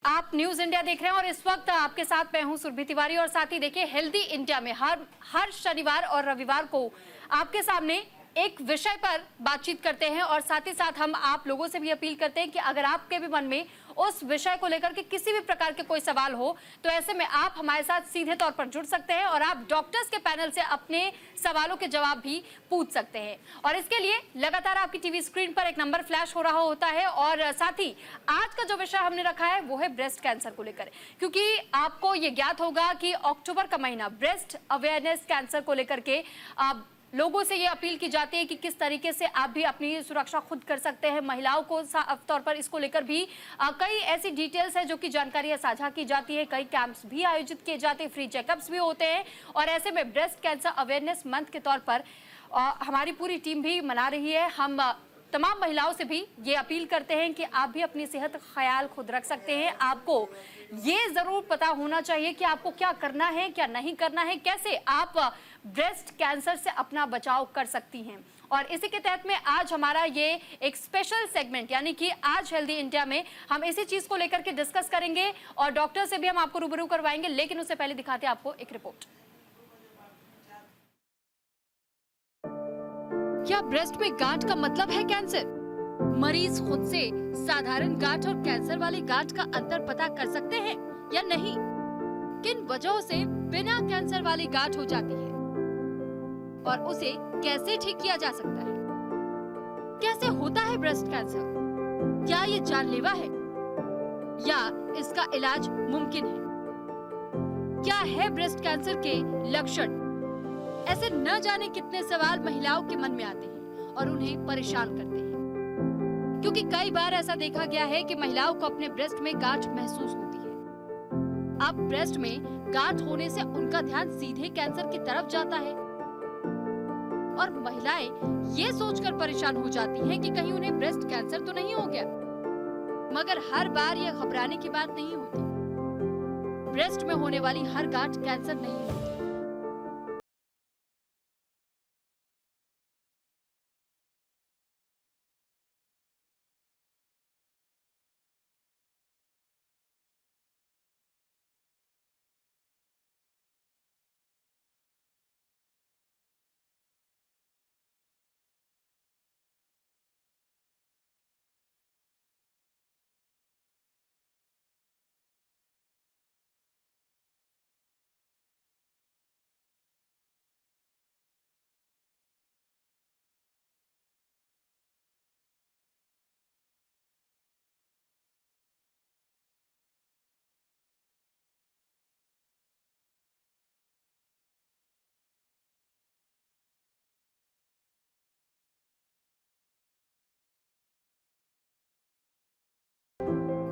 आप news India देख रहे हैं और इस वक्त आपके साथ मैं हूं सुरभि तिवारी। और साथ ही देखिए हेल्दी इंडिया में हर शनिवार और रविवार को आपके सामने एक विषय पर बातचीत करते हैं और साथ ही साथ हम आप लोगों से भी अपील करते हैं कि अगर आपके भी मन में उस विषय को लेकर के किसी भी प्रकार के कोई सवाल हो तो ऐसे में आप हमारे साथ सीधे तौर पर जुड़ सकते हैं और आप डॉक्टर्स के पैनल से अपने सवालों के जवाब भी पूछ सकते हैं। और इसके लिए लगातार आपकी टीवी स्क्रीन पर एक नंबर फ्लैश हो रहा होता है और साथ ही आज का जो विषय हमने रखा है वो है ब्रेस्ट कैंसर को लेकर, क्योंकि आपको ये ज्ञात होगा कि अक्टूबर का महीना ब्रेस्ट अवेयरनेस कैंसर को लेकर के लोगों से ये अपील की जाती है कि किस तरीके से आप भी अपनी सुरक्षा खुद कर सकते हैं। महिलाओं को साफ तौर पर इसको लेकर भी कई ऐसी डिटेल्स है जो कि जानकारियां साझा की जाती है, कई कैंप्स भी आयोजित किए जाते हैं, फ्री चेकअप्स भी होते हैं। और ऐसे में ब्रेस्ट कैंसर अवेयरनेस मंथ के तौर पर हमारी पूरी टीम भी मना रही है। हम तमाम महिलाओं से भी ये अपील करते हैं कि आप भी अपनी सेहत का ख्याल खुद रख सकते हैं। आपको ये जरूर पता होना चाहिए कि आपको क्या करना है, क्या नहीं करना है, कैसे आप ब्रेस्ट कैंसर से अपना बचाव कर सकती हैं। और इसी के तहत में आज हमारा ये एक स्पेशल सेगमेंट यानी कि आज हेल्दी इंडिया में हम इसी चीज को लेकर के डिस्कस करेंगे और डॉक्टर से भी हम आपको रूबरू करवाएंगे। लेकिन उससे पहले दिखाते हैं आपको एक रिपोर्ट। क्या ब्रेस्ट में गांठ का मतलब है कैंसर? मरीज खुद से साधारण गांठ और कैंसर वाली गांठ का अंतर पता कर सकते हैं या नहीं? किन वजहों से बिना कैंसर वाली गांठ हो जाती है और उसे कैसे ठीक किया जा सकता है? कैसे होता है ब्रेस्ट कैंसर? क्या ये जानलेवा है या इसका इलाज मुमकिन है? क्या है ब्रेस्ट कैंसर के लक्षण? ऐसे न जाने कितने सवाल महिलाओं के मन में आते हैं और उन्हें परेशान करते हैं, क्योंकि कई बार ऐसा देखा गया है कि महिलाओं को अपने ब्रेस्ट में गांठ महसूस होती है। अब ब्रेस्ट में गांठ होने से उनका ध्यान सीधे कैंसर की तरफ जाता है और महिलाएं ये सोचकर परेशान हो जाती हैं कि कहीं उन्हें ब्रेस्ट कैंसर तो नहीं हो गया। मगर हर बार यह घबराने की बात नहीं होती। ब्रेस्ट में होने वाली हर गांठ कैंसर नहीं होती।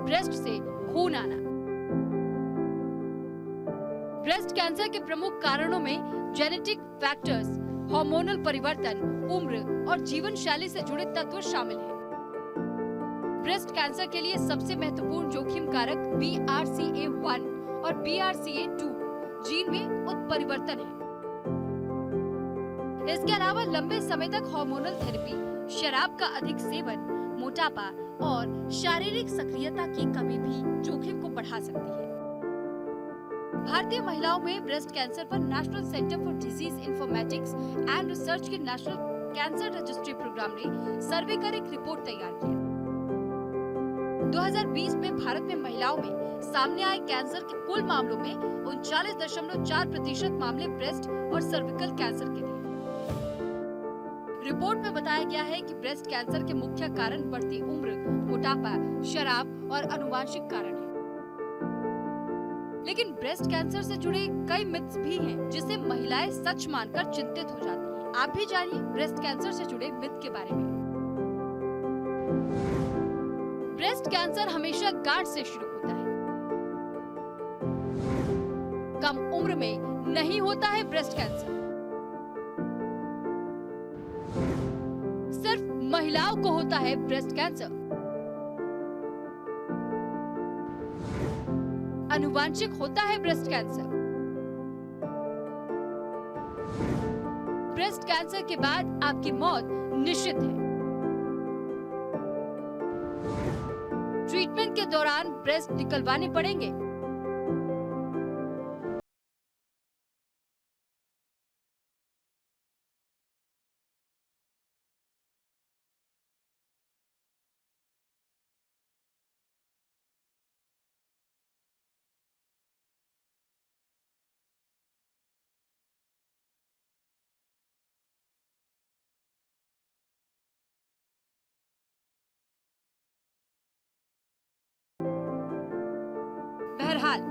ब्रेस्ट से खून आना। ब्रेस्ट कैंसर के प्रमुख कारणों में जेनेटिक फैक्टर्स, हार्मोनल परिवर्तन, उम्र और जीवन शैली से जुड़े तत्व शामिल हैं। ब्रेस्ट कैंसर के लिए सबसे महत्वपूर्ण जोखिम कारक BRCA1 और BRCA2 जीन में उत्परिवर्तन है। इसके अलावा लंबे समय तक हार्मोनल थेरेपी, शराब का अधिक सेवन, मोटापा और शारीरिक सक्रियता की कमी भी जोखिम को बढ़ा सकती है। भारतीय महिलाओं में ब्रेस्ट कैंसर पर national centre for disease informatics and research के नेशनल कैंसर रजिस्ट्री प्रोग्राम ने सर्वे कर एक रिपोर्ट तैयार किया। 2020 में भारत में महिलाओं में सामने आए कैंसर के कुल मामलों में 39.4% मामले ब्रेस्ट और सर्विकल कैंसर के थे। रिपोर्ट में बताया गया है कि ब्रेस्ट कैंसर के मुख्य कारण बढ़ती उम्र, मोटापा, शराब और आनुवंशिक कारण हैं। लेकिन ब्रेस्ट कैंसर से जुड़े कई मिथ्स भी हैं, जिसे महिलाएं सच मानकर चिंतित हो जाती हैं। आप भी जानिए ब्रेस्ट कैंसर से जुड़े मिथ के बारे में। ब्रेस्ट कैंसर हमेशा गांठ से शुरू होता है। कम उम्र में नहीं होता है ब्रेस्ट कैंसर। सिर्फ महिलाओं को होता है ब्रेस्ट कैंसर। आनुवंशिक होता है ब्रेस्ट कैंसर। ब्रेस्ट कैंसर के बाद आपकी मौत निश्चित है। ट्रीटमेंट के दौरान ब्रेस्ट निकलवाने पड़ेंगे। बहरहाल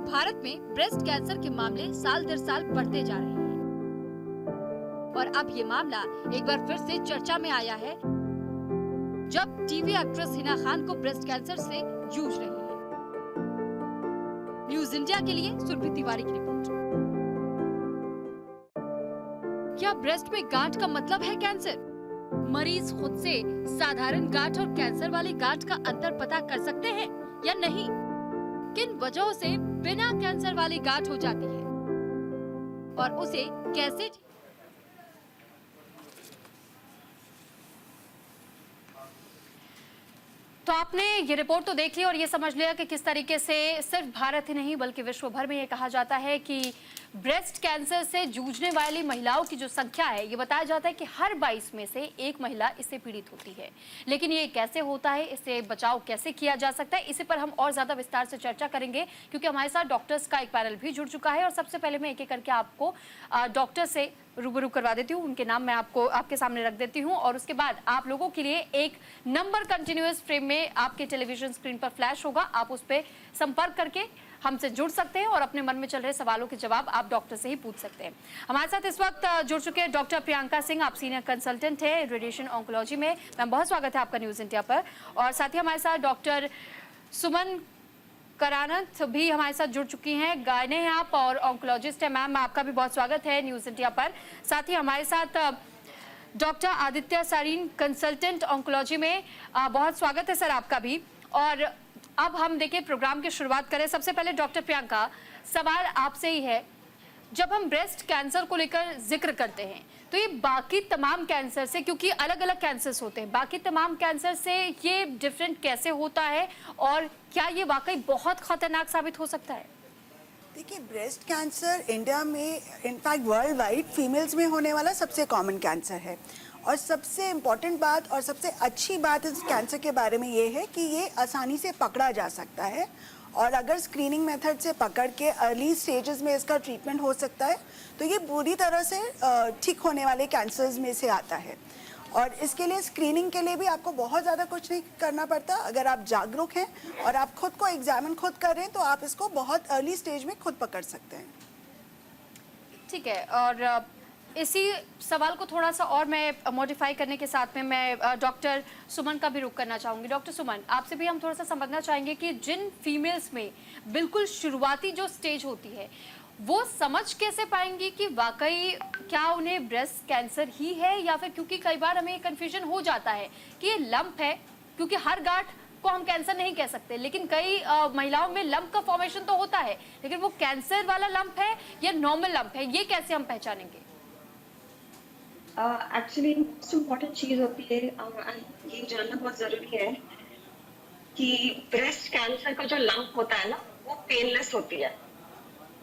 भारत में ब्रेस्ट कैंसर के मामले साल दर साल बढ़ते जा रहे हैं और अब ये मामला एक बार फिर से चर्चा में आया है जब टीवी एक्ट्रेस हिना खान को ब्रेस्ट कैंसर से जूझ रही है। न्यूज इंडिया के लिए सुरभि तिवारी की रिपोर्ट। क्या ब्रेस्ट में गांठ का मतलब है कैंसर? मरीज खुद से साधारण गांठ और कैंसर वाली गांठ का अंतर पता कर सकते हैं या नहीं? किन वजहों से बिना कैंसर वाली गांठ हो जाती है और उसे कैसे? तो आपने ये रिपोर्ट तो देख ली और ये समझ लिया कि किस तरीके से सिर्फ भारत ही नहीं बल्कि विश्व भर में ये कहा जाता है कि ब्रेस्ट कैंसर से जूझने वाली महिलाओं की जो संख्या है, ये बताया जाता है कि हर 22 में से एक महिला इससे पीड़ित होती है। लेकिन ये कैसे होता है, इससे बचाव कैसे किया जा सकता है, इसी पर हम और ज्यादा विस्तार से चर्चा करेंगे क्योंकि हमारे साथ डॉक्टर्स का एक पैनल भी जुड़ चुका है। और सबसे पहले मैं एक एक करके आपको डॉक्टर से रूबरू करवा देती हूँ, उनके नाम मैं आपको आपके सामने रख देती हूँ और उसके बाद आप लोगों के लिए एक नंबर कंटिन्यूअस फ्रेम में आपके टेलीविजन स्क्रीन पर फ्लैश होगा। आप उस पर संपर्क करके हमसे जुड़ सकते हैं और अपने मन में चल रहे सवालों के जवाब आप डॉक्टर से ही पूछ सकते हैं। हमारे साथ इस वक्त जुड़ चुके हैं डॉक्टर प्रियंका सिंह, आप सीनियर कंसल्टेंट है रेडिएशन ऑन्कोलॉजी में। मैम बहुत स्वागत है आपका न्यूज इंडिया पर। और साथ ही हमारे साथ डॉक्टर सुमन करानत भी हमारे साथ जुड़ चुकी हैं, गायने हैं आप और ऑन्कोलॉजिस्ट है। मैम आपका भी बहुत स्वागत है न्यूज इंडिया पर। साथ ही हमारे साथ डॉक्टर आदित्य सारीन, कंसल्टेंट ऑन्कोलॉजी में, बहुत स्वागत है सर आपका भी। और अब हम देखिए प्रोग्राम की शुरुआत करें। सबसे पहले डॉक्टर प्रियंका, सवाल आपसे ही है, जब हम ब्रेस्ट कैंसर को लेकर जिक्र करते हैं तो ये बाकी तमाम कैंसर से, क्योंकि अलग अलग कैंसर्स होते हैं, बाकी तमाम कैंसर से ये डिफरेंट कैसे होता है और क्या ये वाकई बहुत खतरनाक साबित हो सकता है? देखिए, ब्रेस्ट कैंसर इंडिया में, इनफैक्ट वर्ल्ड वाइड, फीमेल्स में होने वाला सबसे कॉमन कैंसर है। और सबसे इम्पॉर्टेंट बात और सबसे अच्छी बात इस कैंसर के बारे में ये है कि ये आसानी से पकड़ा जा सकता है और अगर स्क्रीनिंग मेथड से पकड़ के अर्ली स्टेजेस में इसका ट्रीटमेंट हो सकता है तो ये पूरी तरह से ठीक होने वाले कैंसर्स में से आता है। और इसके लिए स्क्रीनिंग के लिए भी आपको बहुत ज़्यादा कुछ नहीं करना पड़ता। अगर आप जागरूक हैं और आप खुद को एग्जामिन खुद कर रहे हैं तो आप इसको बहुत अर्ली स्टेज में खुद पकड़ सकते हैं। ठीक है, और इसी सवाल को थोड़ा सा और मैं मॉडिफाई करने के साथ में मैं डॉक्टर सुमन का भी रुख करना चाहूँगी। डॉक्टर सुमन, आपसे भी हम थोड़ा सा समझना चाहेंगे कि जिन फीमेल्स में बिल्कुल शुरुआती जो स्टेज होती है वो समझ कैसे पाएंगी कि वाकई क्या उन्हें ब्रेस्ट कैंसर ही है, या फिर क्योंकि कई बार हमें कन्फ्यूजन हो जाता है कि ये लंप है, क्योंकि हर गांठ को हम कैंसर नहीं कह सकते, लेकिन कई महिलाओं में लंप का फॉर्मेशन तो होता है, लेकिन वो कैंसर वाला लंप है या नॉर्मल लंप है, ये कैसे हम पहचानेंगे? एक्चुअली सबसे इम्पोर्टेंट चीज होती है, ये जानना बहुत जरूरी है कि ब्रेस्ट कैंसर का जो लंप होता है ना, वो पेनलेस होती है।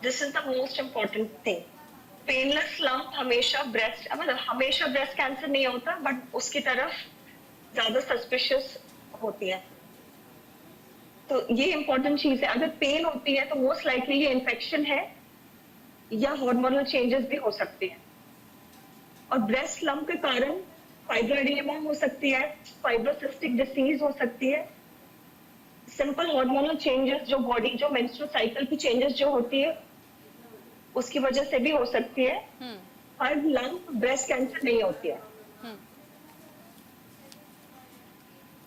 This is the most important thing. Painless lump हमेशा ब्रेस्ट, मतलब हमेशा ब्रेस्ट कैंसर नहीं होता, बट उसकी तरफ ज्यादा सस्पिशियस होती है। तो ये इम्पोर्टेंट चीज है। अगर पेन होती है तो मोस्ट लाइकली ये इन्फेक्शन है या हार्मोनल चेंजेस भी हो सकती है। और ब्रेस्ट लंप के कारण फाइब्रोएडेमा हो सकती है, फाइब्रोसिस्टिक डिसीज हो सकती है, सिंपल हार्मोनल चेंजेस जो बॉडी, जो मेंस्ट्रुअल साइकिल की चेंजेस जो होती है उसकी वजह से भी हो सकती है। हर लंप ब्रेस्ट कैंसर नहीं होती है।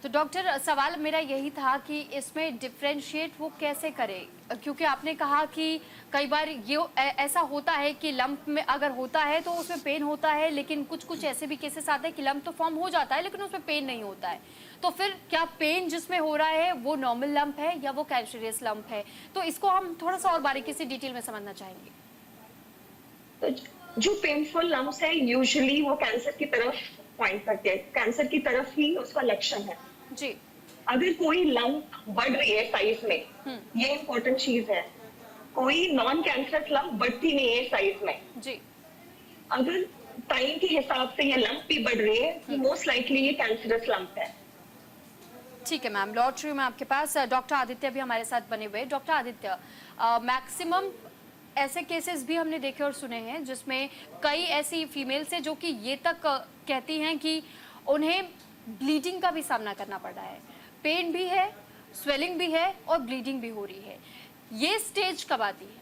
तो डॉक्टर, सवाल मेरा यही था कि इसमें डिफरेंशिएट वो कैसे करें, क्योंकि आपने कहा कि कई बार ये ऐसा होता है कि लंप में अगर होता है तो उसमें पेन होता है, लेकिन कुछ कुछ ऐसे भी केसेस आते हैं कि लंप तो फॉर्म हो जाता है लेकिन उसमें पेन नहीं होता है। तो फिर क्या पेन जिसमें हो रहा है वो नॉर्मल लंप है या वो कैंसरियस लंप है? तो इसको हम थोड़ा सा और बारीकी से डिटेल में समझना चाहेंगे। तो जो पेनफुल लंप्स है यूजुअली वो कैंसर की तरफ पॉइंट करते हैं, कैंसर की तरफ ही उसका लक्षण है जी। अगर कोई लंप बढ़ रही है साइज में, ये इंपॉर्टेंट चीज है, कोई नॉन कैंसरस लंप बढ़ती नहीं है साइज में, जी अगर टाइम के हिसाब से ये लंप भी बढ़ रही है, मोस्ट लाइकली ये कैंसरस लंप है। ठीक है मैम, लौट रही हूँ मैं आपके पास। डॉक्टर आदित्य भी हमारे साथ बने हुए। डॉक्टर आदित्य, मैक्सिमम ऐसे केसेस भी हमने देखे और सुने हैं जिसमें कई ऐसी फीमेल्स हैं जो कि ये तक कहती हैं कि उन्हें ब्लीडिंग का भी सामना करना पड़ रहा है, पेन भी है, स्वेलिंग भी है और ब्लीडिंग भी हो रही है। ये स्टेज कब आती है?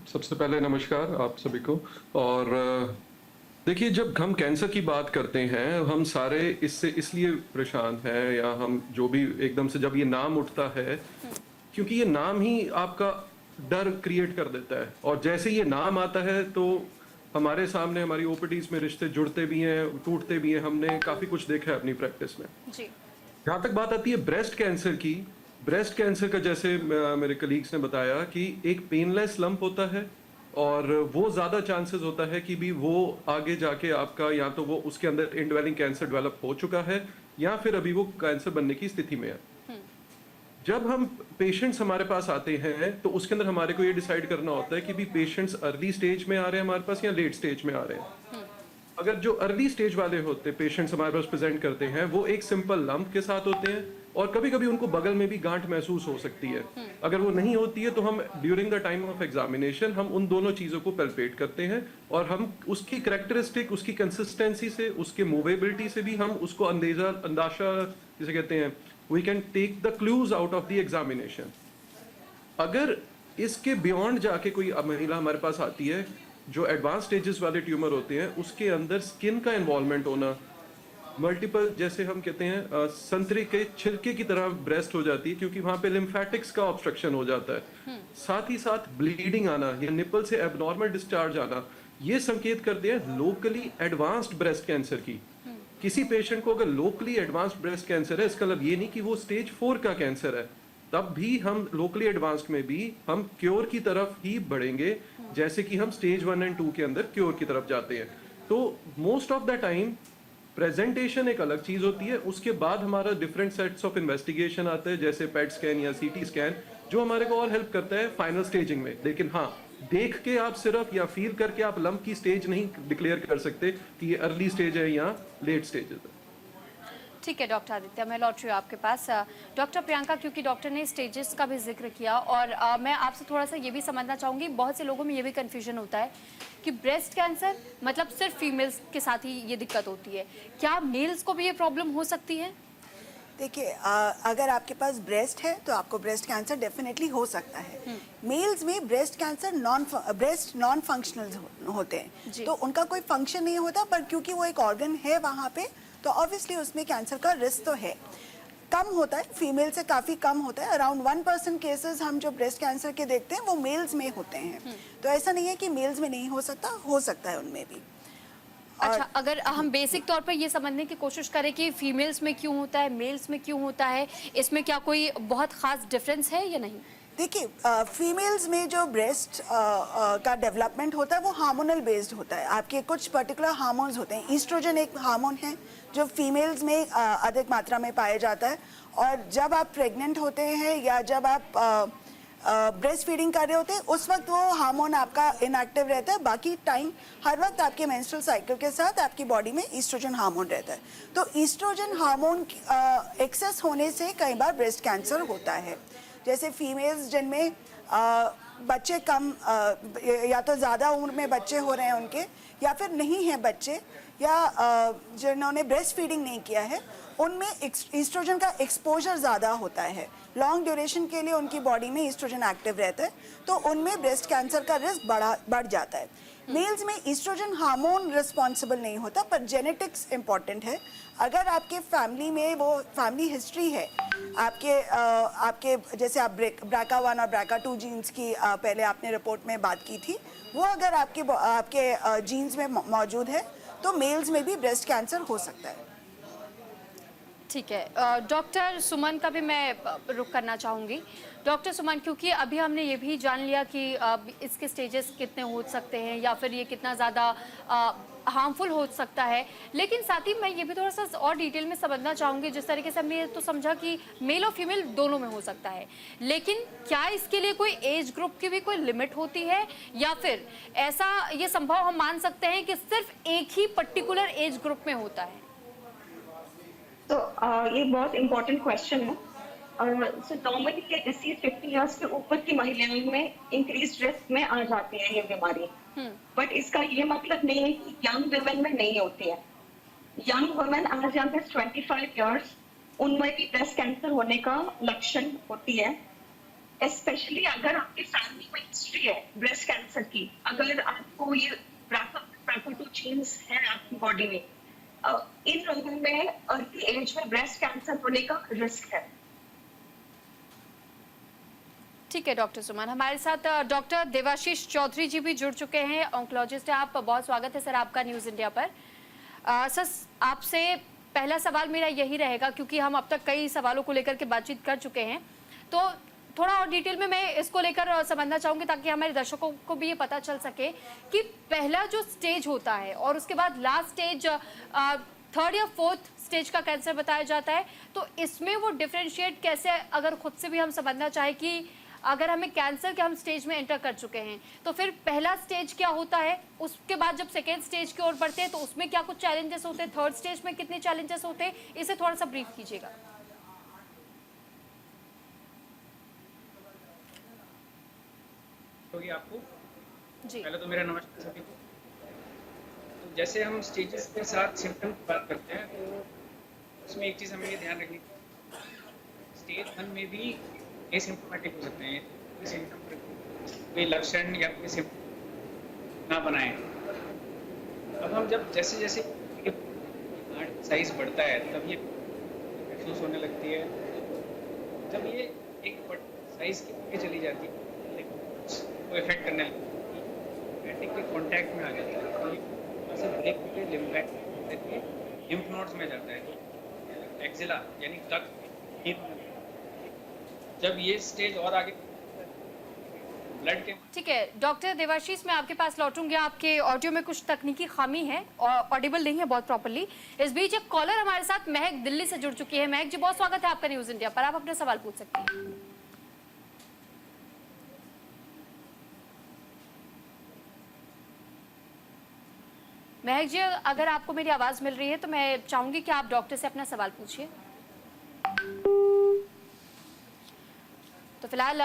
सबसे पहले नमस्कार आप सभी को। और देखिए, जब हम कैंसर की बात करते हैं, हम सारे इससे इसलिए परेशान हैं, या हम जो भी एकदम से जब ये नाम उठता है, क्योंकि ये नाम ही आपका डर क्रिएट कर देता है। और जैसे ये नाम आता है तो हमारे सामने हमारी ओपीडीज में रिश्ते जुड़ते भी हैं, टूटते भी हैं। हमने काफ़ी कुछ देखा है अपनी प्रैक्टिस में। जी। जहाँ तक बात आती है ब्रेस्ट कैंसर की, ब्रेस्ट कैंसर का जैसे मेरे कलीग्स ने बताया कि एक पेनलेस लंप होता है, और वो ज़्यादा चांसेस होता है कि भी वो आगे जाके आपका या तो वो उसके अंदर इंडवेलिंग कैंसर डेवलप हो चुका है, या फिर अभी वो कैंसर बनने की स्थिति में है। जब हम पेशेंट्स हमारे पास आते हैं तो उसके अंदर हमारे को ये डिसाइड करना होता है कि भी पेशेंट्स अर्ली स्टेज में आ रहे हैं हमारे पास या लेट स्टेज में आ रहे हैं। अगर जो अर्ली स्टेज वाले होते पेशेंट्स हमारे पास प्रेजेंट करते हैं, वो एक सिंपल लंप के साथ होते हैं, और कभी कभी उनको बगल में भी गांठ महसूस हो सकती है। अगर वो नहीं होती है तो हम during the time of examination हम उन दोनों चीज़ों को पैल्पेट करते हैं, और हम उसकी कैरेक्टरिस्टिक, उसकी कंसिस्टेंसी से, उसके मूवेबिलिटी से भी हम उसको अंदाजा जिसे कहते हैं, we can take the clues out of the examination. अगर इसके बियॉन्ड जाके कोई महिला हमारे पास आती है, जो एडवांस स्टेजेस वाले ट्यूमर होते हैं, उसके अंदर स्किन का इन्वॉल्वमेंट होना, मल्टीपल, जैसे हम कहते हैं संतरे के छिलके की तरह ब्रेस्ट हो जाती है, क्योंकि वहां पे लिम्फेटिक्स का ऑब्स्ट्रक्शन हो जाता है। साथ ही साथ ब्लीडिंग आना या निपल से एबनॉर्मल डिस्चार्ज आना, ये संकेत करते हैं लोकली एडवांस्ड ब्रेस्ट कैंसर की। किसी पेशेंट को अगर लोकली एडवांस्ड ब्रेस्ट कैंसर है, इसका मतलब ये नहीं कि वो स्टेज 4 का कैंसर है, तब भी हम लोकली एडवांस्ड में भी हम क्योर की तरफ ही बढ़ेंगे, जैसे कि हम स्टेज 1 और 2 के अंदर क्योर की तरफ जाते हैं। तो most of the time presentation एक अलग चीज होती है, उसके बाद हमारा डिफरेंट सेट्स ऑफ इन्वेस्टिगेशन आते हैं, जैसे पेट स्कैन या सीटी स्कैन, जो हमारे को और हेल्प करता है फाइनल स्टेजिंग में। लेकिन हाँ, देख के आप सिर्फ या फील करके आप लंप की स्टेज नहीं डिक्लेयर कर सकते कि ये अर्ली स्टेज है या लेट स्टेज है। ठीक है डॉक्टर आदित्य, मैं लौट रही हूँ आपके पास। डॉक्टर प्रियंका, क्योंकि डॉक्टर ने स्टेजेस का भी जिक्र किया, और मैं आपसे थोड़ा सा ये भी समझना चाहूँगी, बहुत से लोगों में ये भी कन्फ्यूजन होता है कि ब्रेस्ट कैंसर मतलब सिर्फ फीमेल्स के साथ ही ये दिक्कत होती है, क्या मेल्स को भी ये प्रॉब्लम हो सकती है? देखिए, अगर आपके पास ब्रेस्ट है तो आपको ब्रेस्ट कैंसर डेफिनेटली हो सकता है। मेल्स में ब्रेस्ट कैंसर नॉन फंक्शनल होते हैं, तो उनका कोई फंक्शन नहीं होता, पर क्योंकि वो एक ऑर्गन है वहाँ पे, तो ऑब्वियसली उसमें कैंसर का रिस्क तो है। कम होता है, फीमेल से काफ़ी कम होता है। अराउंड 1% केसेस हम जो ब्रेस्ट कैंसर के देखते हैं वो मेल्स में होते हैं। तो ऐसा नहीं है कि मेल्स में नहीं हो सकता है उनमें भी। अच्छा, अगर हम बेसिक तौर पर ये समझने की कोशिश करें कि फीमेल्स में क्यों होता है, मेल्स में क्यों होता है, इसमें क्या कोई बहुत खास डिफरेंस है या नहीं? देखिए, फीमेल्स में जो ब्रेस्ट का डेवलपमेंट होता है वो हार्मोनल बेस्ड होता है। आपके कुछ पर्टिकुलर हार्मोन्स होते हैं। ईस्ट्रोजन एक हार्मोन है जो फीमेल्स में अधिक मात्रा में पाया जाता है, और जब आप प्रेग्नेंट होते हैं या जब आप ब्रेस्ट फीडिंग कर रहे होते हैं, उस वक्त वो हार्मोन आपका इनएक्टिव रहता है। बाकी टाइम हर वक्त आपके मेंस्ट्रुअल साइकिल के साथ आपकी बॉडी में ईस्ट्रोजन हार्मोन रहता है। तो ईस्ट्रोजन हार्मोन एक्सेस होने से कई बार ब्रेस्ट कैंसर होता है। जैसे फीमेल्स जिनमें बच्चे कम या तो ज़्यादा उम्र में बच्चे हो रहे हैं उनके, या फिर नहीं हैं बच्चे, या जिन्होंने ब्रेस्ट फीडिंग नहीं किया है, उनमें ईस्ट्रोजन का एक्सपोजर ज़्यादा होता है। लॉन्ग ड्यूरेशन के लिए उनकी बॉडी में ईस्ट्रोजन एक्टिव रहता है, तो उनमें ब्रेस्ट कैंसर का रिस्क बढ़ जाता है। मेल्स में ईस्ट्रोजन हार्मोन रिस्पॉन्सिबल नहीं होता, पर जेनेटिक्स इम्पॉर्टेंट है। अगर आपके फैमिली में वो फैमिली हिस्ट्री है, आपके जैसे आप BRCA1 और BRCA2 जीन्स की पहले आपने रिपोर्ट में बात की थी, वो अगर आपके जीन्स में मौजूद है, तो मेल्स में भी ब्रेस्ट कैंसर हो सकता है। ठीक है, डॉक्टर सुमन का भी मैं रुख करना चाहूँगी। डॉक्टर सुमन, क्योंकि अभी हमने ये भी जान लिया कि इसके स्टेजेस कितने हो सकते हैं या फिर ये कितना ज़्यादा हार्मफुल हो सकता है, लेकिन साथ ही मैं ये भी थोड़ा सा और डिटेल में समझना चाहूँगी। जिस तरीके से हमने ये तो समझा कि मेल और फीमेल दोनों में हो सकता है, लेकिन क्या इसके लिए कोई एज ग्रुप की भी कोई लिमिट होती है या फिर ऐसा ये संभव हम मान सकते हैं कि सिर्फ एक ही पर्टिकुलर एज ग्रुप में होता है? तो ये बहुत इम्पोर्टेंट क्वेश्चन है। सो नॉर्मली ये डिसीज 50 इयर्स के ऊपर की महिलाओं में इंक्रीज रिस्क में आ जाती है ये बीमारी, बट इसका ये मतलब नहीं है कि यंग वुमेन में नहीं होती है। Young women age young age 25 years, उनमें भी ब्रेस्ट कैंसर होने का लक्षण होती है। स्पेशली अगर आपकी फैमिली में हिस्ट्री है ब्रेस्ट कैंसर की, अगर आपको ये BRCA2 जीन्स है आपकी बॉडी में, इन लोगों में अर्ली एज में ब्रेस्ट कैंसर होने का रिस्क है। ठीक है डॉक्टर सुमन, हमारे साथ डॉक्टर देवाशीष चौधरी जी भी जुड़ चुके हैं, ऑन्कोलॉजिस्ट है। आप, बहुत स्वागत है सर आपका न्यूज़ इंडिया पर। सर, आपसे पहला सवाल मेरा यही रहेगा, क्योंकि हम अब तक कई सवालों को लेकर के बातचीत कर चुके हैं, तो थोड़ा और डिटेल में मैं इसको लेकर समझना चाहूँगी ताकि हमारे दर्शकों को भी ये पता चल सके कि पहला जो स्टेज होता है और उसके बाद लास्ट स्टेज, थर्ड या फोर्थ स्टेज का कैंसर बताया जाता है, तो इसमें वो डिफरेंशिएट कैसे, अगर खुद से भी हम समझना चाहें कि अगर हमें कैंसर के हम स्टेज में एंटर कर चुके हैं तो फिर पहला स्टेज क्या होता है, उसके बाद जब सेकेंड स्टेज की ओर बढ़ते हैं तो उसमें क्या कुछ चैलेंजेस होते हैं, थर्ड स्टेज में कितने चैलेंजेस होते हैं, इसे थोड़ा सा ब्रीफ कीजिएगा। होगी आपको जी, पहले तो मेरा नमस्कार सभी को। तो जैसे हम स्टेजेस के साथ सिम्टम की बात करते हैं तो उसमें एक चीज़ हमें ये ध्यान रखनी है, स्टेज 1 में भी एसिम्प्टोमेटिक हो सकते हैं, कोई सिम्टम, कोई लक्षण या कोई सिम्टम ना बनाए। अब हम जब जैसे जैसे साइज बढ़ता है तब ये महसूस होने लगती है। जब ये एक साइज की आगे चली जाती है को इफेक्ट करने लगती है, के कांटेक्ट में आ जाता है, तो ये से ब्रेक होकर लिम्फ नोड्स में जाता है, एक्सिला यानी तक। जब ये स्टेज और आगे ब्लड के। ठीक है डॉक्टर देवाशीष, मैं आपके पास लौटूंगी। आपके ऑडियो में कुछ तकनीकी खामी है और ऑडिबल नहीं है बहुत प्रॉपर्ली। इस बीच एक कॉलर हमारे साथ महक दिल्ली से जुड़ चुकी है। महक जी, बहुत स्वागत है आपका न्यूज़ इंडिया पर, आप अपने सवाल पूछ सकती हैं। महक जी, अगर आपको मेरी आवाज मिल रही है तो मैं चाहूंगी कि आप डॉक्टर से अपना सवाल पूछिए। तो फिलहाल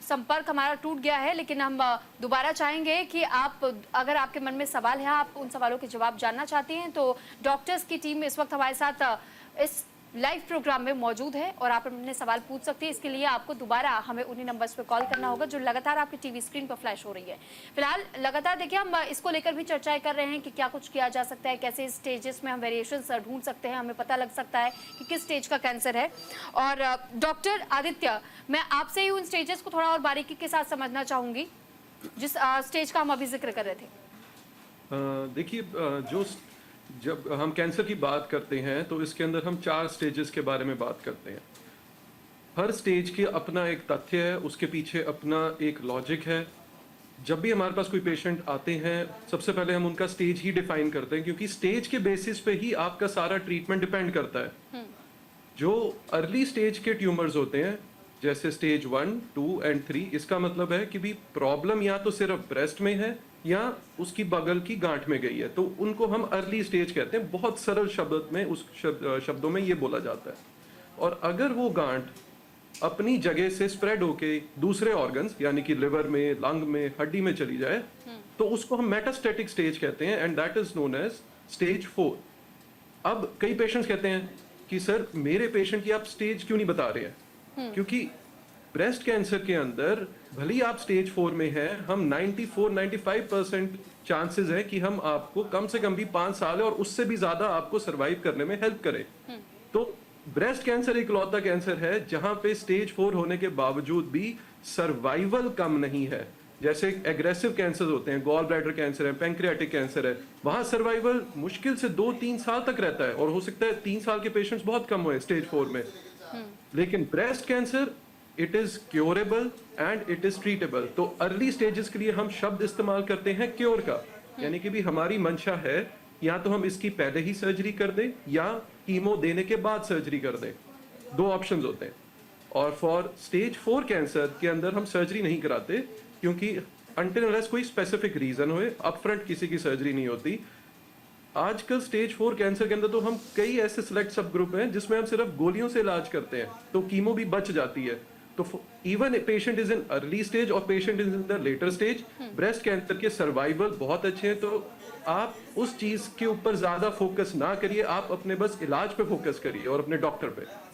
संपर्क हमारा टूट गया है, लेकिन हम दोबारा चाहेंगे कि आप, अगर आपके मन में सवाल है, आप उन सवालों के जवाब जानना चाहती हैं, तो डॉक्टर्स की टीम इस वक्त हमारे साथ इस लाइव प्रोग्राम में मौजूद है और आप अपने सवाल पूछ सकते हैं। इसके लिए आपको दोबारा हमें उन्हीं नंबर्स पे कॉल करना होगा जो लगातार आपकी टीवी स्क्रीन पर फ्लैश हो रही है। फिलहाल लगातार देखिए, हम इसको लेकर भी चर्चाएं कर रहे हैं कि क्या कुछ किया जा सकता है, कैसे स्टेजेस में हम वेरिएशंस ढूंढ सकते हैं, हमें पता लग सकता है कि किस स्टेज का कैंसर है। और डॉक्टर आदित्य, मैं आपसे ही उन स्टेजेस को थोड़ा और बारीकी के साथ समझना चाहूँगी जिस स्टेज का हम अभी जिक्र कर रहे थे। देखिए, जब हम कैंसर की बात करते हैं तो इसके अंदर हम 4 स्टेजेस के बारे में बात करते हैं। हर स्टेज के अपना एक तथ्य है, उसके पीछे अपना एक लॉजिक है। जब भी हमारे पास कोई पेशेंट आते हैं, सबसे पहले हम उनका स्टेज ही डिफाइन करते हैं, क्योंकि स्टेज के बेसिस पे ही आपका सारा ट्रीटमेंट डिपेंड करता है। जो अर्ली स्टेज के ट्यूमर्स होते हैं, जैसे स्टेज 1, 2 एंड 3, इसका मतलब है कि भी प्रॉब्लम या तो सिर्फ ब्रेस्ट में है या उसकी बगल की गांठ में गई है, तो उनको हम अर्ली स्टेज कहते हैं। बहुत सरल शब्द में, उस शब्दों में ये बोला जाता है। और अगर वो गांठ अपनी जगह से स्प्रेड होके दूसरे ऑर्गन्स यानी कि लिवर में, लंग में, हड्डी में चली जाए तो उसको हम मेटास्टेटिक स्टेज कहते हैं, and that is known as stage 4। अब कई पेशेंट्स कहते हैं कि सर मेरे पेशेंट की आप स्टेज क्यों नहीं बता रहे हैं, क्योंकि ब्रेस्ट कैंसर के अंदर भले ही आप स्टेज 4 में हैं, हम 94-95% चांसेस है कि हम आपको कम से कम भी 5 साल और उससे भी ज्यादा आपको सरवाइव करने में हेल्प करें। तो ब्रेस्ट कैंसर इकलौता कैंसर है जहां पे स्टेज 4 होने के बावजूद भी सर्वाइवल कम नहीं है। जैसे एग्रेसिव कैंसर होते हैं, गॉल ब्लैडर कैंसर है, पैंक्रियाटिक कैंसर है, वहां सर्वाइवल मुश्किल से 2-3 साल तक रहता है और हो सकता है 3 साल के पेशेंट्स बहुत कम हुए स्टेज 4 में। लेकिन breast cancer it is curable and it is treatable. तो अर्ली स्टेजेस के लिए हम शब्द इस्तेमाल करते हैं क्योर का, यानी कि भी हमारी मंशा है या तो हम इसकी पहले ही सर्जरी कर दें या कीमो देने के बाद सर्जरी कर दें, 2 ऑप्शंस होते हैं। और फॉर स्टेज 4 कैंसर के अंदर हम सर्जरी नहीं कराते क्योंकि अनटिल अनलेस कोई स्पेसिफिक रीजन हो, अपफ्रंट किसी की सर्जरी नहीं होती। आजकल स्टेज 4 कैंसर के अंदर तो हम कई ऐसे सिलेक्ट सब ग्रुप हैं जिसमें हम सिर्फ गोलियों से इलाज करते हैं, तो कीमो भी बच जाती है। तो even a patient is in early stage और patient is in the later stage, breast cancer के सर्वाइवल बहुत अच्छे हैं। तो आप उस चीज के ऊपर ज्यादा फोकस ना करिए, आप अपने बस इलाज पे फोकस करिए और अपने डॉक्टर पे।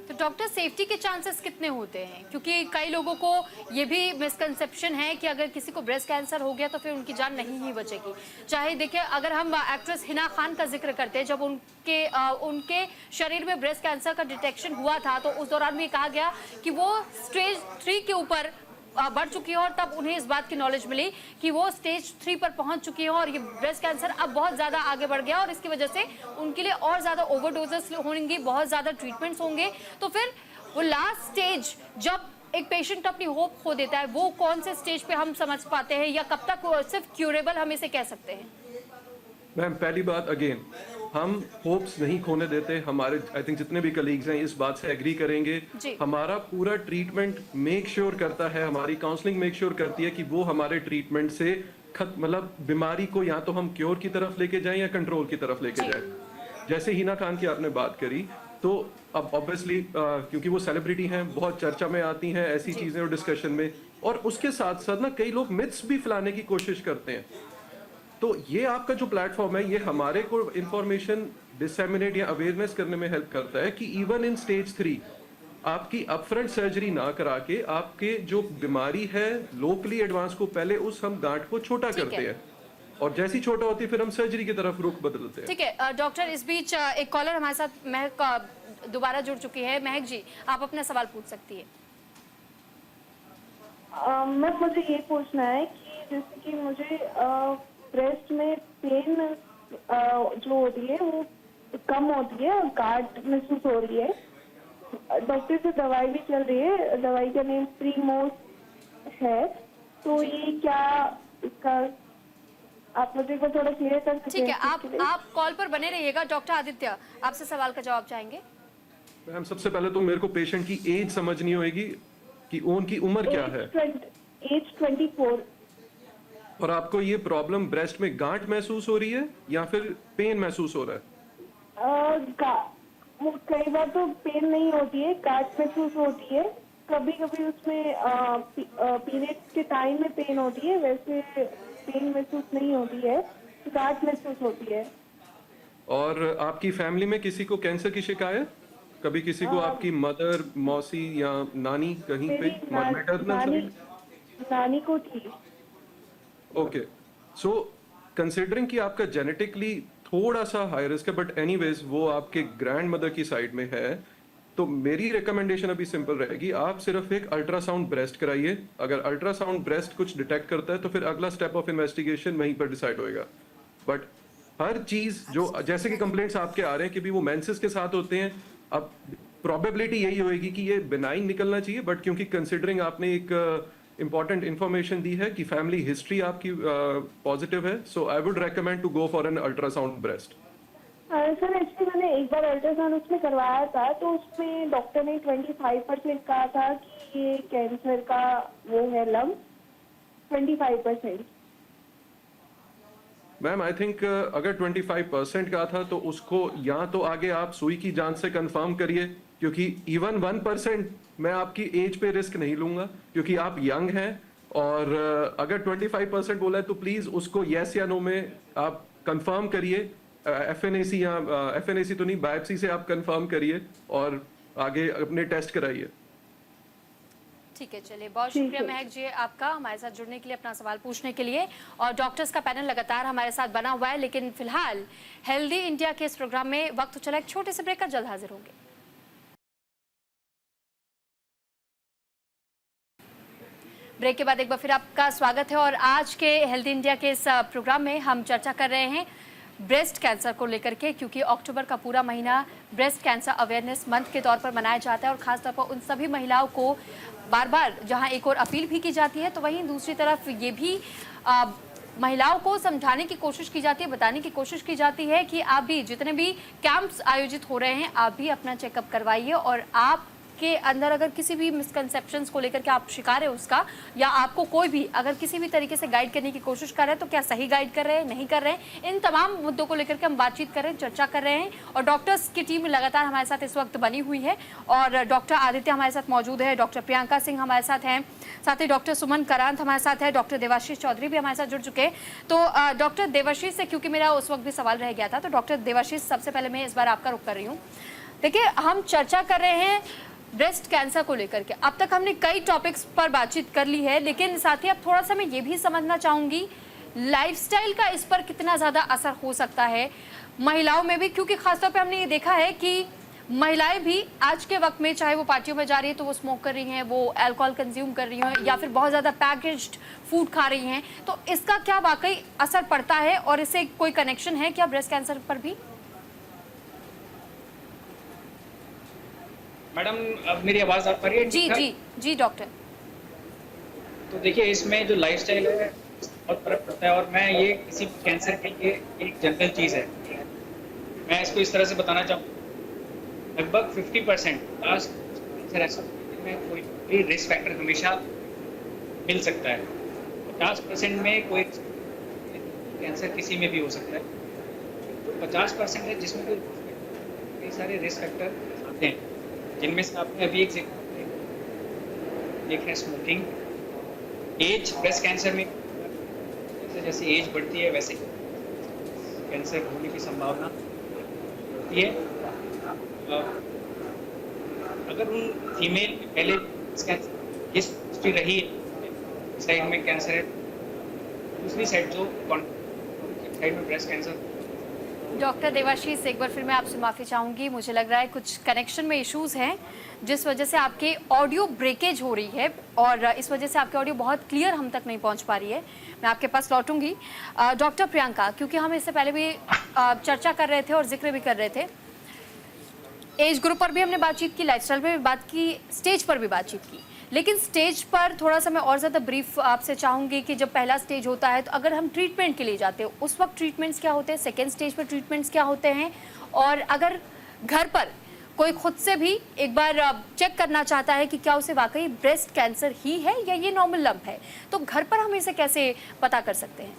तो डॉक्टर, सेफ्टी के चांसेस कितने होते हैं? क्योंकि कई लोगों को ये भी मिसकंसेप्शन है कि अगर किसी को ब्रेस्ट कैंसर हो गया तो फिर उनकी जान नहीं ही बचेगी। चाहे देखिए, अगर हम एक्ट्रेस हिना खान का जिक्र करते हैं, जब उनके शरीर में ब्रेस्ट कैंसर का डिटेक्शन हुआ था तो उस दौरान भी कहा गया कि वो स्टेज 3 के ऊपर बढ़ चुकी है और तब उन्हें इस बात की नॉलेज मिली कि वो स्टेज 3 पर पहुंच चुकी है और ये ब्रेस्ट कैंसर अब बहुत ज्यादा आगे बढ़ गया और इसकी वजह से उनके लिए और ज्यादा ओवरडोजेस होंगी, बहुत ज्यादा ट्रीटमेंट्स होंगे। तो फिर वो लास्ट स्टेज जब एक पेशेंट अपनी होप खो देता है, वो कौन से स्टेज पे हम समझ पाते हैं या कब तक सिर्फ क्यूरेबल हम इसे कह सकते हैं? मैम, पहली बात अगेन, हम होप्स नहीं खोने देते। हमारे आई थिंक जितने भी कलीग्स हैं इस बात से एग्री करेंगे। हमारा पूरा ट्रीटमेंट मेक श्योर करता है, हमारी काउंसलिंग मेक श्योर करती है कि वो हमारे ट्रीटमेंट से मतलब बीमारी को या तो हम क्योर की तरफ लेके जाएं या कंट्रोल की तरफ लेके जाएं। जैसे हिना खान की आपने बात करी, तो अब ऑब्वियसली क्योंकि वो सेलिब्रिटी हैं, बहुत चर्चा में आती हैं ऐसी चीजें और डिस्कशन में, और उसके साथ साथ ना कई लोग मिथ्स भी फैलाने की कोशिश करते हैं। तो ये आपका जो प्लेटफॉर्म है, ये हमारे को इंफॉर्मेशन डिसेमिनेट या अवेयरनेस करने में हेल्प करता है कि इवन इन स्टेज 3 आपकी अपफ्रंट सर्जरी ना करा के आपके जो बीमारी है लोकली एडवांस को पहले उस हम गांठ को छोटा करते हैं और जैसी छोटा होती है फिर हम सर्जरी की तरफ रुख बदलते हैं। ठीक है डॉक्टर, इस बीच एक कॉलर हमारे साथ महक दोबारा जुड़ चुकी है। महक जी, आप अपना सवाल पूछ सकती है। मैम, मुझे ये पूछना है कि जैसे कि मुझे ब्रेस्ट में पेन जो होती है वो कम होती है और गांठ महसूस हो रही है। डॉक्टर से दवाई भी चल रही है, दवाई का नेम प्रीमोस है। तो ये क्या इसका आप मुझे को थोड़ा क्लियर कर सकते हैं? ठीक है, आप कॉल पर बने रहिएगा। डॉक्टर आदित्य, आपसे सवाल का जवाब चाहेंगे। मैम, सबसे पहले तो मेरे को पेशेंट की एज समझनी होगी कि उनकी उम्र क्या है। एज 24। और आपको ये प्रॉब्लम ब्रेस्ट में गांठ महसूस हो रही है या फिर पेन महसूस हो रहा है? कई बार तो पेन नहीं होती है, गांठ महसूस होती है। कभी कभी उसमें पीरियड के टाइम में पेन होती है, वैसे पेन महसूस नहीं होती है, गांठ महसूस होती है। और आपकी फैमिली में किसी को कैंसर की शिकायत? कभी किसी को आपकी मदर, मौसी या नानी कहीं पे नानी को थी। ओके, सो कंसिडरिंग कि आपका जेनेटिकली थोड़ा सा हाई रिस्क है, बट एनीवेज वो आपके ग्रैंड मदर की साइड में है, तो मेरी रिकमेंडेशन अभी सिंपल रहेगी, आप सिर्फ एक अल्ट्रासाउंड ब्रेस्ट कराइए। अगर अल्ट्रासाउंड ब्रेस्ट कुछ डिटेक्ट करता है तो फिर अगला स्टेप ऑफ इन्वेस्टिगेशन वहीं पर डिसाइड होएगा। बट हर चीज जो जैसे कि कंप्लेंट्स आपके आ रहे हैं कि भी वो मेंसेस के साथ होते हैं, अब प्रोबेबिलिटी यही होगी कि ये बिनाइन निकलना चाहिए, बट क्योंकि कंसिडरिंग आपने एक इंपॉर्टेंट इंफॉर्मेशन दी है कि फैमिली हिस्ट्री आपकी पॉजिटिव है, so I would recommend to go for an ultrasound breast. Sir, actually मैंने एक बार अल्ट्रासाउंड उसमें करवाया था, तो उसमें डॉक्टर ने 25% कहा था कि ये कैंसर का वो है लम्ब, 25%। मैम, आई थिंक अगर 25% का था तो उसको या तो आगे आप सुई की जांच से कंफर्म करिए, क्योंकि इवन 1% मैं आपकी एज पे रिस्क नहीं लूंगा क्योंकि आप यंग हैं, और अगर 25% बोला है तो प्लीज उसको यस या नो में आप कंफर्म करिए। FNAC या FNAC तो नहीं, बायोप्सी से आप कंफर्म करिए और आगे अपने टेस्ट कराइए। ठीक है, चलिए, बहुत शुक्रिया महक जी आपका हमारे साथ जुड़ने के लिए, अपना सवाल पूछने के लिए। और डॉक्टर्स का पैनल लगातार हमारे साथ बना हुआ है, लेकिन फिलहाल हेल्दी इंडिया के इस प्रोग्राम में वक्त चला एक छोटे से ब्रेक का, जल्द हाजिर होंगे। ब्रेक के बाद एक बार फिर आपका स्वागत है और आज के हेल्थ इंडिया के इस प्रोग्राम में हम चर्चा कर रहे हैं ब्रेस्ट कैंसर को लेकर के, क्योंकि अक्टूबर का पूरा महीना ब्रेस्ट कैंसर अवेयरनेस मंथ के तौर पर मनाया जाता है और खासतौर पर उन सभी महिलाओं को बार बार जहां एक और अपील भी की जाती है, तो वहीं दूसरी तरफ ये भी महिलाओं को समझाने की कोशिश की जाती है, बताने की कोशिश की जाती है कि आप भी जितने भी कैंप्स आयोजित हो रहे हैं आप भी अपना चेकअप करवाइए और आप के अंदर अगर किसी भी मिसकंसेप्शंस को लेकर के आप शिकार है उसका, या आपको कोई भी अगर किसी भी तरीके से गाइड करने की कोशिश कर रहे हैं तो क्या सही गाइड कर रहे हैं, नहीं कर रहे हैं, इन तमाम मुद्दों को लेकर के हम बातचीत कर रहे हैं, चर्चा कर रहे हैं। और डॉक्टर्स की टीम लगातार हमारे साथ इस वक्त बनी हुई है और डॉक्टर आदित्य हमारे साथ मौजूद है, डॉक्टर प्रियंका सिंह हमारे साथ हैं, साथ ही डॉक्टर सुमन करांत हमारे साथ है, डॉक्टर देवाशीष चौधरी भी हमारे साथ जुड़ चुके हैं। तो डॉक्टर देवाशीष से क्योंकि मेरा उस वक्त भी सवाल रह गया था, तो डॉक्टर देवाशीष सबसे पहले मैं इस बार आपका रुख कर रही हूँ। देखिए, हम चर्चा कर रहे हैं ब्रेस्ट कैंसर को लेकर के। अब तक हमने कई टॉपिक्स पर बातचीत कर ली है, लेकिन साथ ही अब थोड़ा सा मैं ये भी समझना चाहूंगी लाइफस्टाइल का इस पर कितना ज़्यादा असर हो सकता है महिलाओं में भी, क्योंकि खासतौर पे हमने ये देखा है कि महिलाएं भी आज के वक्त में चाहे वो पार्टियों में जा रही है तो वो स्मोक कर रही हैं, वो अल्कोहल कंज्यूम कर रही हैं या फिर बहुत ज़्यादा पैकेज्ड फूड खा रही हैं। तो इसका क्या वाकई असर पड़ता है और इससे कोई कनेक्शन है क्या ब्रेस्ट कैंसर पर भी? मैडम, अब मेरी आवाज आ पा रही है? जी जी जी डॉक्टर। तो देखिए, इसमें जो लाइफस्टाइल है बहुत फर्क पड़ता है और मैं ये किसी कैंसर के लिए एक जनरल चीज़ है, मैं इसको इस तरह से बताना चाहूँ, लगभग 50% कैंसर ऐसा में कोई भी रिस्क फैक्टर हमेशा मिल सकता है। 50% में कोई कैंसर किसी में भी हो सकता है। तो 50% है जिसमें कई सारे रिस्क फैक्टर आते हैं, जिनमें से आपने अभी एक है स्मोकिंग, एज, ब्रेस्ट कैंसर में जैसे एज बढ़ती है वैसे कैंसर होने की संभावना होती है। अगर उन फीमेल पहले हिस्ट्री रही है, साइड में कैंसर है, दूसरी साइड जो साइड में ब्रेस्ट कैंसर। डॉक्टर देवाशीष, एक बार फिर मैं आपसे माफ़ी चाहूँगी, मुझे लग रहा है कुछ कनेक्शन में इश्यूज़ हैं जिस वजह से आपके ऑडियो ब्रेकेज हो रही है और इस वजह से आपकी ऑडियो बहुत क्लियर हम तक नहीं पहुँच पा रही है। मैं आपके पास लौटूंगी। डॉक्टर प्रियंका, क्योंकि हम इससे पहले भी चर्चा कर रहे थे और जिक्र भी कर रहे थे, एज ग्रुप पर भी हमने बातचीत की, लाइफस्टाइल पर भी बात की, स्टेज पर भी बातचीत की, लेकिन स्टेज पर थोड़ा सा मैं और ज़्यादा ब्रीफ आपसे चाहूँगी कि जब पहला स्टेज होता है तो अगर हम ट्रीटमेंट के लिए जाते हो उस वक्त ट्रीटमेंट्स क्या होते हैं, सेकेंड स्टेज पर ट्रीटमेंट्स क्या होते हैं, और अगर घर पर कोई खुद से भी एक बार चेक करना चाहता है कि क्या उसे वाकई ब्रेस्ट कैंसर ही है या ये नॉर्मल लंप है, तो घर पर हम इसे कैसे पता कर सकते हैं?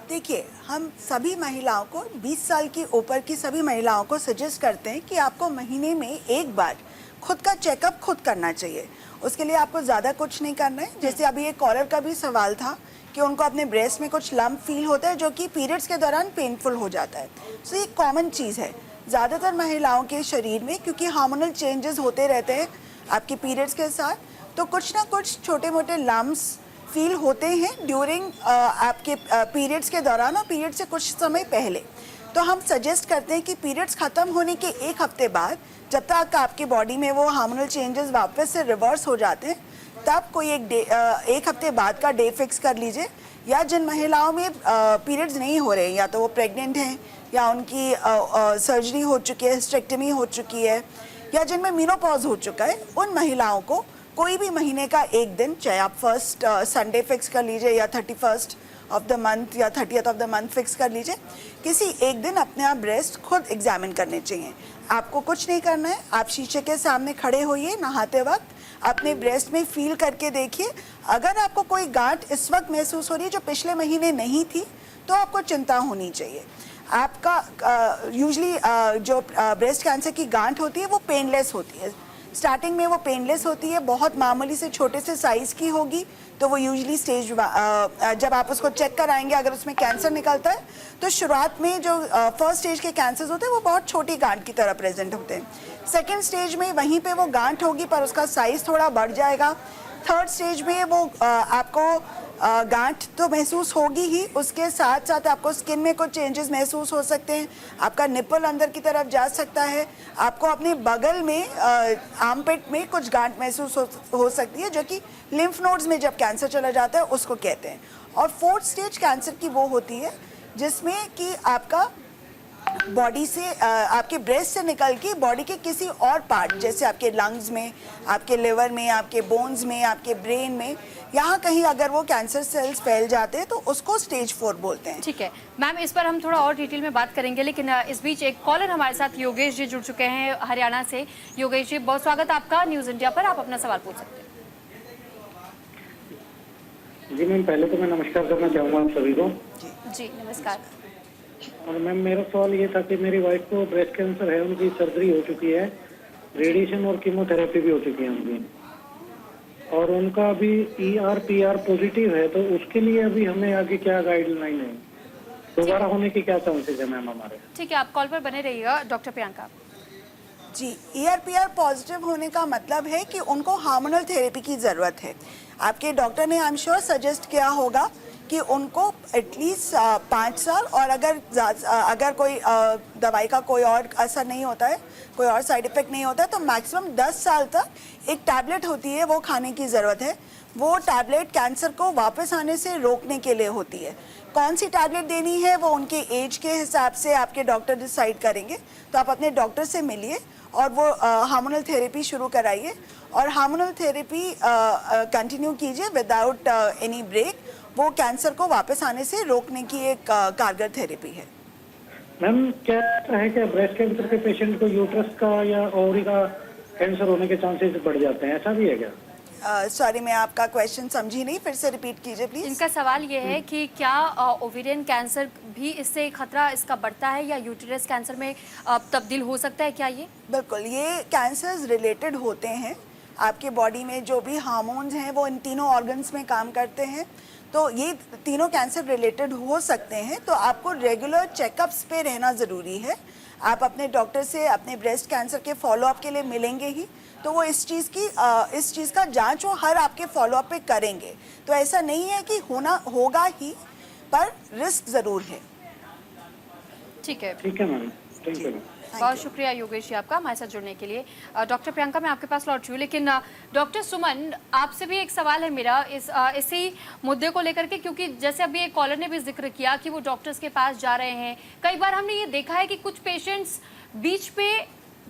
देखिए, हम सभी महिलाओं को 20 साल की ऊपर की सभी महिलाओं को सजेस्ट करते हैं कि आपको महीने में एक बार खुद का चेकअप खुद करना चाहिए। उसके लिए आपको ज़्यादा कुछ नहीं करना है। जैसे अभी एक कॉलर का भी सवाल था कि उनको अपने ब्रेस्ट में कुछ लंप फील होता है जो कि पीरियड्स के दौरान पेनफुल हो जाता है। सो ये कॉमन चीज़ है ज़्यादातर महिलाओं के शरीर में, क्योंकि हार्मोनल चेंजेस होते रहते हैं आपके पीरियड्स के साथ, तो कुछ ना कुछ छोटे मोटे लम्प्स फील होते हैं ड्यूरिंग आपके पीरियड्स के दौरान और पीरियड से कुछ समय पहले। तो हम सजेस्ट करते हैं कि पीरियड्स ख़त्म होने के एक हफ्ते बाद, जब तक आपके बॉडी में वो हार्मोनल चेंजेस वापस से रिवर्स हो जाते हैं, तब कोई एक हफ्ते बाद का डे फिक्स कर लीजिए। या जिन महिलाओं में पीरियड्स नहीं हो रहे हैं, या तो वो प्रेग्नेंट हैं या उनकी सर्जरी हो चुकी है, हिस्टेक्टमी हो चुकी है, या जिनमें मेनोपॉज हो चुका है, उन महिलाओं को कोई भी महीने का एक दिन, चाहे आप फर्स्ट संडे फिक्स कर लीजिए या 31st ऑफ द मंथ या 30th of the month fix कर लीजिए, किसी एक दिन अपने आप ब्रेस्ट खुद एग्जामिन करने चाहिए। आपको कुछ नहीं करना है, आप शीशे के सामने खड़े होइए नहाते वक्त, अपने ब्रेस्ट में फील करके देखिए। अगर आपको कोई गांठ इस वक्त महसूस हो रही है जो पिछले महीने नहीं थी, तो आपको चिंता होनी चाहिए। आपका यूजुअली जो ब्रेस्ट कैंसर की गांठ होती है वो पेनलेस होती है। स्टार्टिंग में वो पेनलेस होती है, बहुत मामूली से छोटे से साइज़ की होगी, तो वो यूजुअली स्टेज जब आप उसको चेक कराएंगे, अगर उसमें कैंसर निकलता है तो शुरुआत में जो फर्स्ट स्टेज के कैंसर्स होते हैं वो बहुत छोटी गांठ की तरह प्रेजेंट होते हैं। सेकेंड स्टेज में वहीं पे वो गांठ होगी पर उसका साइज़ थोड़ा बढ़ जाएगा। थर्ड स्टेज में वो आपको गांठ तो महसूस होगी ही, उसके साथ साथ आपको स्किन में कुछ चेंजेस महसूस हो सकते हैं, आपका निपल अंदर की तरफ जा सकता है, आपको अपने बगल में आर्मपिट में कुछ गांठ महसूस हो सकती है, जो कि लिम्फ नोड्स में जब कैंसर चला जाता है उसको कहते हैं। और 4th स्टेज कैंसर की वो होती है जिसमें कि आपका बॉडी से आपके ब्रेस्ट से निकल के बॉडी के किसी और पार्ट, जैसे आपके लंग्स में, आपके लिवर में, आपके बोन्स में, आपके ब्रेन में, यहाँ कहीं अगर वो कैंसर सेल्स फैल जाते हैं तो उसको स्टेज 4 बोलते हैं। ठीक है मैम, इस पर हम थोड़ा और डिटेल में बात करेंगे, लेकिन इस बीच एक कॉलर हमारे साथ योगेश जी जुड़ चुके हैं हरियाणा से। योगेश जी, बहुत स्वागत आपका न्यूज़ इंडिया पर, आप अपना सवाल पूछ सकते हैं। जी मैम, पहले तो मैं नमस्कार करना चाहूँगा आप सभी को। जी नमस्कार। और मैम मेरा सवाल ये था कि मेरी वाइफ को ब्रेस्ट कैंसर है, उनकी सर्जरी हो चुकी है, रेडिएशन और कीमोथेरेपी भी हो चुकी है उनकी, और उनका अभी ER/PR पॉजिटिव है, तो उसके लिए अभी हमें आगे क्या गाइडलाइन है, दोबारा होने की क्या चांसेस है मैम हमारे? ठीक है, आप कॉल पर बने रहिएगा। Doctor Priyanka ji, ER/PR positive होने का मतलब है कि उनको हार्मोनल थेरेपी की ज़रूरत है। आपके डॉक्टर ने आई एम श्योर सजेस्ट किया होगा कि उनको एटलीस्ट 5 साल, और अगर कोई दवाई का कोई और असर नहीं होता है, कोई और साइड इफेक्ट नहीं होता है, तो मैक्सिमम 10 साल तक एक टैबलेट होती है वो खाने की ज़रूरत है। वो टैबलेट कैंसर को वापस आने से रोकने के लिए होती है। कौन सी टैबलेट देनी है वो उनके एज के हिसाब से आपके डॉक्टर डिसाइड करेंगे, तो आप अपने डॉक्टर से मिलिए और वो हार्मोनल थेरेपी शुरू कराइए, और हार्मोनल थेरेपी कंटिन्यू कीजिए विदाउट एनी ब्रेक। वो कैंसर को वापस आने से रोकने की एक कारगर थेरेपी है। मैम क्या है, क्या ब्रेस्ट कैंसर के पेशेंट को यूट्रस का या ओवरी का कैंसर होने के चांसेस बढ़ जाते हैं, ऐसा भी है क्या? सॉरी, मैं आपका क्वेश्चन समझी नहीं, फिर से रिपीट कीजिए प्लीज। इनका सवाल ये है कि क्या ओवेरियन कैंसर भी इससे खतरा इसका बढ़ता है, या यूटेरस कैंसर में तब्दील हो सकता है क्या ये? बिल्कुल, ये कैंसर्स रिलेटेड होते हैं। आपके बॉडी में जो भी हार्मोन्स हैं वो इन तीनों ऑर्गन्स में काम करते हैं, तो ये तीनों कैंसर रिलेटेड हो सकते हैं। तो आपको रेगुलर चेकअप्स पे रहना ज़रूरी है। आप अपने डॉक्टर से अपने ब्रेस्ट कैंसर के फॉलोअप के लिए मिलेंगे ही, तो वो इस चीज़ का जांच वो हर आपके फॉलोअप पे करेंगे। तो ऐसा नहीं है कि होगा ही, पर रिस्क ज़रूर है। ठीक है, ठीक है मैम, थैंक यू। बहुत शुक्रिया योगेश जी आपका हमारे साथ जुड़ने के लिए। डॉक्टर प्रियंका, मैं आपके पास लौट रही हूँ, लेकिन डॉक्टर सुमन, आपसे भी एक सवाल है मेरा इसी मुद्दे को लेकर के, क्योंकि जैसे अभी एक कॉलर ने भी जिक्र किया कि वो डॉक्टर्स के पास जा रहे हैं। कई बार हमने ये देखा है कि कुछ पेशेंट्स बीच पे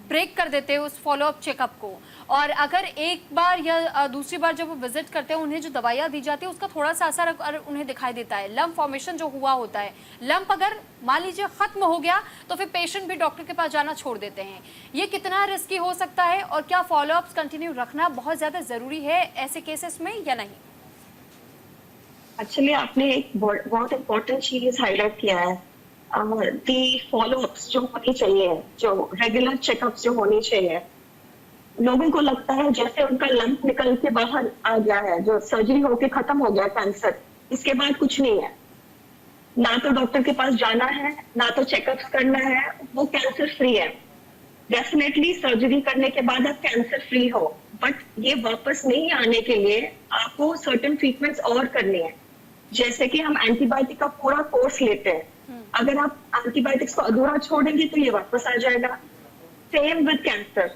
ब्रेक कर देते हैं उस फॉलोअप चेकअप को, और अगर एक बार या दूसरी बार जब वो विजिट करते हैं, उन्हें जो दवाइयाँ दी जाती है उसका थोड़ा सा असर अगर उन्हें दिखाई देता है, लंप फॉर्मेशन जो हुआ होता है, लंप अगर मान लीजिए खत्म हो गया, तो फिर पेशेंट भी डॉक्टर के पास जाना छोड़ देते हैं। ये कितना रिस्की हो सकता है, और क्या फॉलोअप्स कंटिन्यू रखना बहुत ज़्यादा ज़रूरी है ऐसे केसेस में या नहीं? एक्चुअली आपने एक बहुत इम्पोर्टेंट चीज हाईलाइट किया है, दी फॉलोअप्स जो होनी चाहिए, जो रेगुलर चेकअप्स जो होनी चाहिए। लोगों को लगता है जैसे उनका लंप निकल के बाहर आ गया है, जो सर्जरी होके खत्म हो गया कैंसर, इसके बाद कुछ नहीं है, ना तो डॉक्टर के पास जाना है, ना तो चेकअप्स करना है, वो कैंसर फ्री है। डेफिनेटली सर्जरी करने के बाद आप कैंसर फ्री हो, बट ये वापस नहीं आने के लिए आपको सर्टेन ट्रीटमेंट्स और करनी है। जैसे कि हम एंटीबायोटिक का पूरा कोर्स लेते हैं, अगर आप एंटीबायोटिक्स को अधूरा छोड़ेंगे तो ये वापस आ जाएगा। Same with cancer,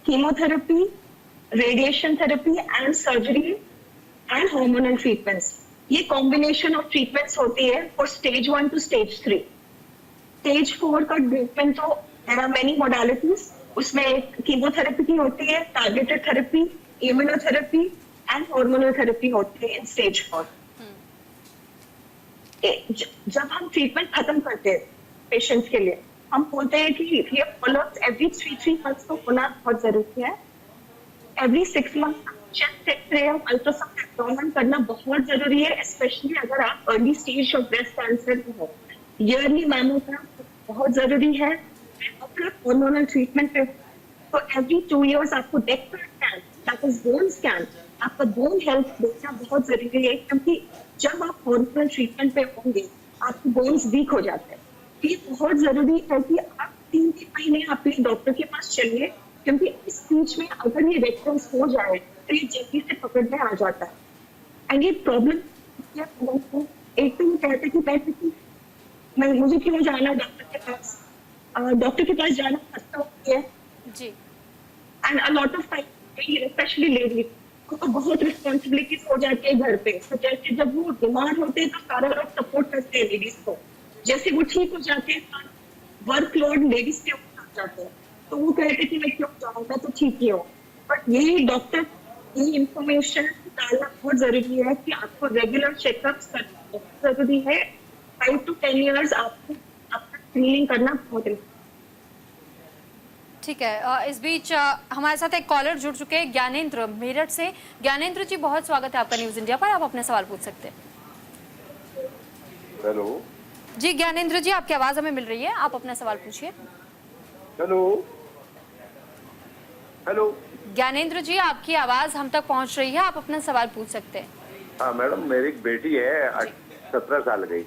chemotherapy, radiation therapy and surgery and hormonal treatments, ये कॉम्बिनेशन ऑफ ट्रीटमेंट्स होती है for stage 1 to stage 3। Stage 4 का ट्रीटमेंट तो देयर आर मेनी मोडालिटीज, उसमें कीमोथेरेपी की होती है, targeted therapy, immunotherapy and hormonal therapy होती है इन स्टेज 4। जब हम ट्रीटमेंट खत्म करते हैं पेशेंट्स के लिए, हम बोलते हैं कि ये फॉलोअप्स एवरी 3 मंथ्स को होना बहुत जरूरी है। एवरी 6 मंथ चेस्ट एक्सरे या अल्ट्रासाउंड एब्डोमेन करना बहुत जरूरी है, स्पेशली अगर आप early stage of breast cancer में हो। ईयरली मैमोग्राम बहुत जरूरी है। हार्मोनल ट्रीटमेंट पे तो एवरी 2 years आपको डेक्टर scan, that is bone scan, आपका बोन हेल्थ देखना बहुत जरूरी है, क्योंकि जब आप हार्मोनल ट्रीटमेंट पे होंगे आपके बोन्स वीक हो जाते हैं। ये बहुत जरूरी है कि आप 3 महीने अपने डॉक्टर के पास चलिए, क्योंकि इस बीच में अगर ये रेकरेंस हो जाए तो ये जल्दी से पकड़ में आ जाता है। एंड ये प्रॉब्लम एक तो वो कहते कि मैं मुझे क्यों जाना डॉक्टर के पास, डॉक्टर के पास जाना खस्ता होती है जी and a lot of time specially ladies को तो बहुत रिस्पॉन्सिबिलिटीज हो जाती है घर पे। तो जैसे जब वो बीमार होते हैं तो सारे लोग सपोर्ट करते हैं लेडीज को, जैसे वो ठीक हो जाते हैं वर्कलोड लेडीज के ऊपर आ जाते हैं, तो वो कहते हैं कि मैं क्यों जाऊँ, मैं तो ठीक ही हूँ। बट ये डॉक्टर ये इंफॉर्मेशन डालना बहुत जरूरी है कि आपको रेगुलर चेकअप्स करना जरूरी है। 5 to 10 years आपको अपना स्क्रीनिंग करना बहुत इम्पोर्टेंट। ठीक है। इस बीच हमारे साथ एक कॉलर जुड़ चुके हैं ज्ञानेंद्र मेरठ से। ज्ञानेंद्र जी, बहुत स्वागत है आपका न्यूज इंडिया पर, आप अपने सवाल पूछ सकते हैं। हेलो जी ज्ञानेंद्र जी, आपकी आवाज हमें मिल रही है, आप अपना सवाल पूछिए। हेलो हेलो ज्ञानेंद्र जी, आपकी आवाज हम तक पहुंच रही है, आप अपना सवाल पूछ सकते हैं। हाँ मैडम, मेरी एक बेटी है 17 साल की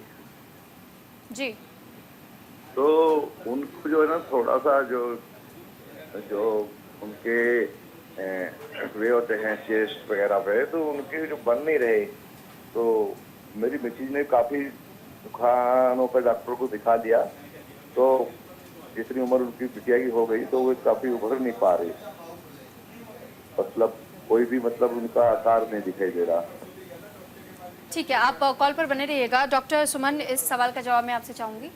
जी तो उनको जो है ना थोड़ा सा जो उनके वे होते हैं चेस्ट वगैरह पे, तो उनके जो बन नहीं रहे, तो मेरी मिसेज ने काफी दुकानों पर डॉक्टर को दिखा दिया, तो जितनी उम्र उनकी बिटिया की हो गई तो वो काफी उभर नहीं पा रही, मतलब कोई भी मतलब उनका आकार नहीं दिखाई दे रहा। ठीक है, आप कॉल पर बने रहिएगा। डॉक्टर सुमन, इस सवाल का जवाब मैं आपसे चाहूंगी।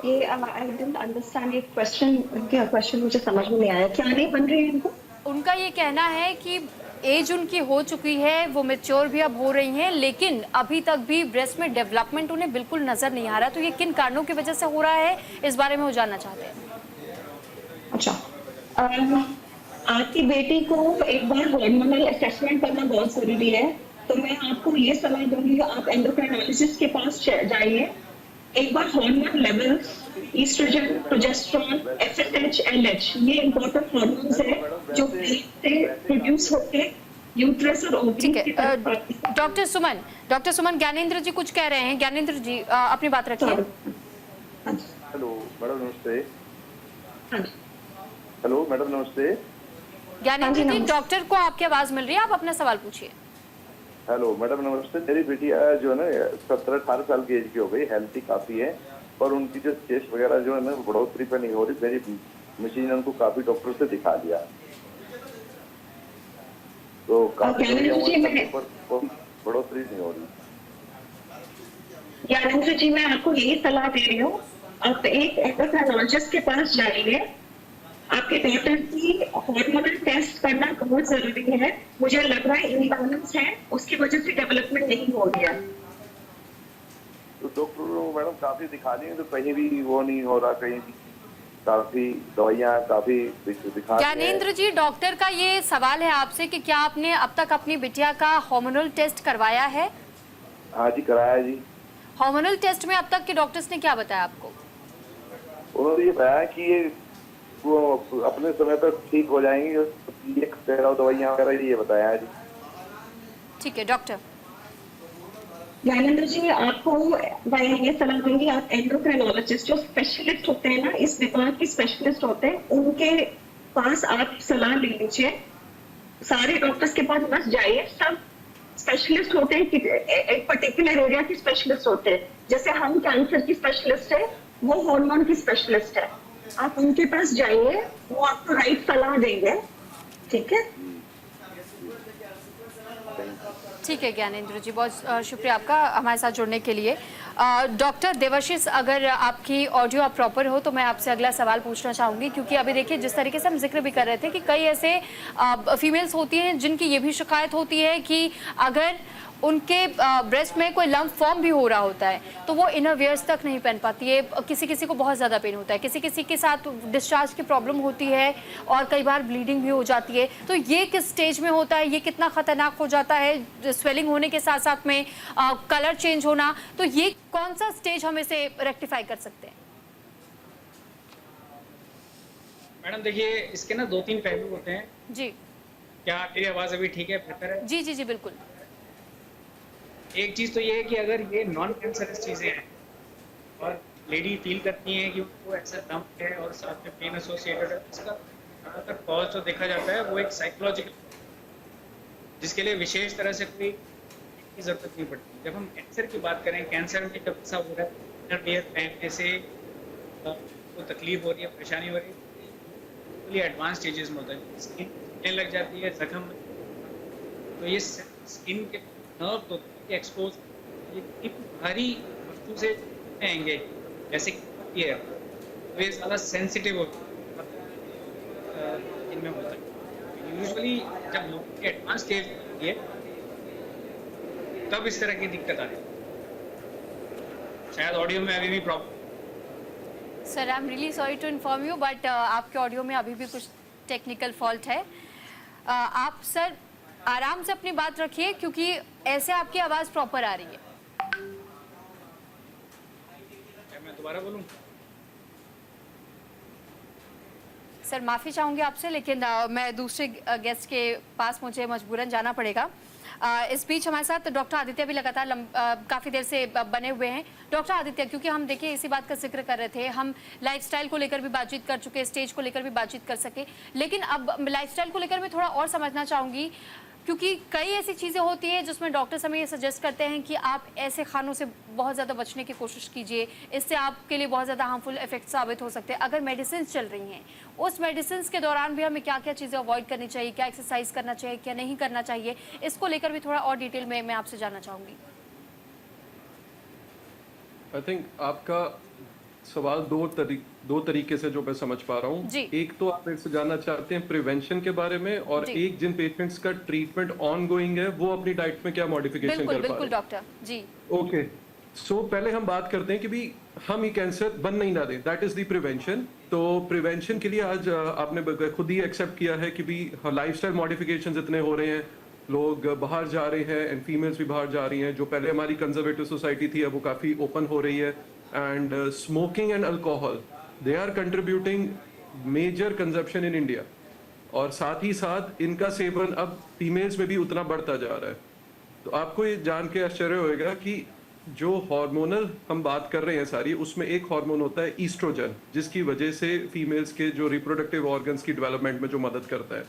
ये आई डिडंट अंडरस्टैंड, ये क्वेश्चन मुझे समझ में नहीं आया, क्या नहीं बन रही है इनको? उनका ये कहना है कि एज उनकी हो चुकी है, वो मैच्योर भी अब हो रही हैं, लेकिन अभी तक भी ब्रेस्ट में डेवलपमेंट उन्हें बिल्कुल नजर नहीं आ रहा। तो ये किन कारणों की वजह से हो रहा है, इस बारे में वो जानना चाहते हैं। अच्छा, आपकी बेटी को एक बार हार्मोनल असेसमेंट करना बहुत जरूरी है। तो मैं आपको ये सलाह दूंगी, आप एंडोक्राइनोलॉजिस्ट के पास जाइए, एक बार hormone levels, oestrogen, progesterone, FSH, LH, ये इंपॉर्टेंट हार्मोन्स है जो ब्रेन से प्रोड्यूस होके यूट्रस और ओवरी ठीक की है। तरफ आते हैं। डॉक्टर सुमन, ज्ञानेंद्र जी कुछ कह रहे हैं। ज्ञानेंद्र जी, अपनी बात रखिए। हेलो मैडम नमस्ते। हाँ जी। हेलो मैडम नमस्ते। ज्ञानेंद्र जी, नमस्ते। डॉक्टर को आपकी आवाज मिल रही है, आप अपना सवाल पूछिए। हेलो मैडम नमस्ते। मेरी बेटी जो है ना 17-18 साल की एज की हो गई, हेल्थी काफी है, पर उनकी जो चेस्ट वगैरह जो है ना बढ़ोतरी पे नहीं हो रही। मेरी मिसेज ने उनको काफी डॉक्टर से दिखा दिया, तो काफी बढ़ोतरी नहीं हो रही। ज्ञानेंद्र जी, मैं आपको यही सलाह दे रही हूँ, आप एक एंडोक्राइनोलॉजिस्ट के पास जाइए, आपके डॉक्टर की हार्मोनल टेस्ट करना बहुत जरूरी है। मुझे लग रहा है इम्बैलेंस है, उसकी वजह से डेवलपमेंट नहीं हो गया। तो डॉक्टर मैडम काफी दिखा दी, तो कहीं भी वो नहीं हो रहा, कहीं भी काफी दवाइयाँ काफी दिखा। ज्ञानेंद्र जी, डॉक्टर का ये सवाल है आपसे कि क्या आपने अब तक अपनी बिटिया का हार्मोनल टेस्ट करवाया है? हाँ जी, कराया जी। हार्मोनल टेस्ट में अब तक के डॉक्टर्स ने क्या बताया आपको? उन्होंने ये बताया कि ये वो अपने समय पर ठीक हो जाएंगी, ये दवाइयाँ वगैरह, ये बताया है जी। ठीक है डॉक्टर। ज्ञानेंद्र जी, आपको मैं ये सलाह दूंगी, आप एंडोक्राइनोलॉजिस्ट जो स्पेशलिस्ट होते हैं ना, इस विभाग के स्पेशलिस्ट होते हैं, उनके पास आप सलाह ले लीजिए। सारे डॉक्टर्स के पास बस जाइए, सब स्पेशलिस्ट होते हैं, एक पर्टिकुलर एरिया के स्पेशलिस्ट होते हैं। जैसे हम कैंसर की स्पेशलिस्ट है, वो हार्मोन की स्पेशलिस्ट है, आप उनके पास जाइए, वो आपको राइट सलाह देंगे। ठीक है, ठीक है ज्ञानेंद्र जी, बहुत शुक्रिया आपका हमारे साथ जुड़ने के लिए। डॉक्टर देवाशीष, अगर आपकी ऑडियो आप प्रॉपर हो तो मैं आपसे अगला सवाल पूछना चाहूँगी, क्योंकि अभी देखिए जिस तरीके से हम जिक्र भी कर रहे थे कि कई ऐसे फीमेल्स होती हैं जिनकी ये भी शिकायत होती है कि अगर उनके ब्रेस्ट में कोई लंप फॉर्म भी हो रहा होता है तो वो इनर वियर्स तक नहीं पहन पाती है। किसी किसी को बहुत ज़्यादा पेन होता है, किसी किसी के साथ डिस्चार्ज की प्रॉब्लम होती है और कई बार ब्लीडिंग भी हो जाती है। तो ये किस स्टेज में होता है, ये कितना खतरनाक हो जाता है, स्वेलिंग होने के साथ साथ में कलर चेंज होना, तो ये कौन सा स्टेज हम इसे रेक्टिफाई कर सकते हैं? मैडम देखिए, इसके ना 2-3 पहलू होते हैं जी। क्या मेरी आवाज़ अभी ठीक है, बेहतर है? जी जी जी बिल्कुल। एक चीज़ तो ये है कि अगर ये नॉन कैंसरस चीज़ें हैं और लेडी फील करती हैं कि उनको ऐसा लंप है और साथ में पेन एसोसिएटेड है, इसका ज़्यादातर कॉज जो देखा जाता है वो एक साइकोलॉजिकल, जिसके लिए विशेष तरह से कोई की जरूरत नहीं पड़ती। जब हम कैंसर की बात करें, कैंसर में जब ऐसा हो रहा है इनर लेयर पहनने से तो तकलीफ हो रही है, परेशानी हो रही है, एडवांस स्टेजेस में होता है, स्किन फूलने लग जाती है, जख्म, तो ये स्किन के नर्व होते हैं एक्सपोज, ये इन भारी वस्तु से आएंगे जैसे कि है, तो ये ज़्यादा सेंसिटिव होता है इनमें होता है। यूजुअली जब लोगों की एडवांस स्टेज होती है तब इस तरह की दिक्कत आती है। शायद ऑडियो में अभी भी problem. Sir I am really sorry to inform you but आपके ऑडियो में अभी भी कुछ टेक्निकल फॉल्ट है। आप सर आराम से अपनी बात रखिए क्योंकि ऐसे आपकी आवाज़ प्रॉपर आ रही है। मैं दोबारा बोलूं? सर माफ़ी चाहूँगी आपसे लेकिन मैं दूसरे गेस्ट के पास मुझे मजबूरन जाना पड़ेगा। इस बीच हमारे साथ डॉक्टर आदित्य भी लगातार काफ़ी देर से बने हुए हैं। डॉक्टर आदित्य, क्योंकि हम देखिए इसी बात का जिक्र कर रहे थे, हम लाइफस्टाइल को लेकर भी बातचीत कर चुके, स्टेज को लेकर भी बातचीत कर सके, लेकिन अब लाइफस्टाइल को लेकर मैं थोड़ा और समझना चाहूँगी क्योंकि कई ऐसी चीज़ें होती हैं जिसमें डॉक्टर्स हमें ये सजेस्ट करते हैं कि आप ऐसे खानों से बहुत ज़्यादा बचने की कोशिश कीजिए, इससे आपके लिए बहुत ज़्यादा हार्मफुल इफेक्ट साबित हो सकते हैं। अगर मेडिसिन चल रही हैं, उस मेडिसिन के दौरान भी हमें क्या क्या चीज़ें अवॉइड करनी चाहिए, क्या एक्सरसाइज करना चाहिए, क्या नहीं करना चाहिए, इसको लेकर भी थोड़ा और डिटेल में मैं आपसे जानना चाहूँगी। आई थिंक आपका सवाल दो तरीके से जो मैं समझ पा रहा हूँ। एक तो आप मेरे से जानना चाहते हैं प्रिवेंशन के बारे में, और एक जिन पेशेंट्स का ट्रीटमेंट ऑन गोइंग है वो अपनी डाइट में क्या मॉडिफिकेशन कर पा रहे हैं। बिल्कुल डॉक्टर जी। ओके, सो पहले हम बात करते हैं कि भी हम ये कैंसर बन नहीं ना दें, दैट इज द प्रिवेंशन। तो प्रिवेंशन के लिए आज आपने खुद ही एक्सेप्ट किया है कि भी लाइफस्टाइल मॉडिफिकेशंस इतने हो रहे हैं, लोग बाहर जा रहे हैं एंड फीमेल्स भी बाहर जा रही हैं। जो पहले हमारी कंजर्वेटिव सोसाइटी थी अब वो काफ़ी ओपन हो रही है। And smoking and alcohol they are contributing major consumption in India, और साथ ही साथ इनका सेवन अब फीमेल्स में भी उतना बढ़ता जा रहा है। तो आपको ये जान के आश्चर्य होगा कि जो हार्मोनल हम बात कर रहे हैं सारी, उसमें एक हार्मोन होता है ईस्ट्रोजन, जिसकी वजह से फीमेल्स के जो रिप्रोडक्टिव ऑर्गन्स की डेवलपमेंट में जो मदद करता है,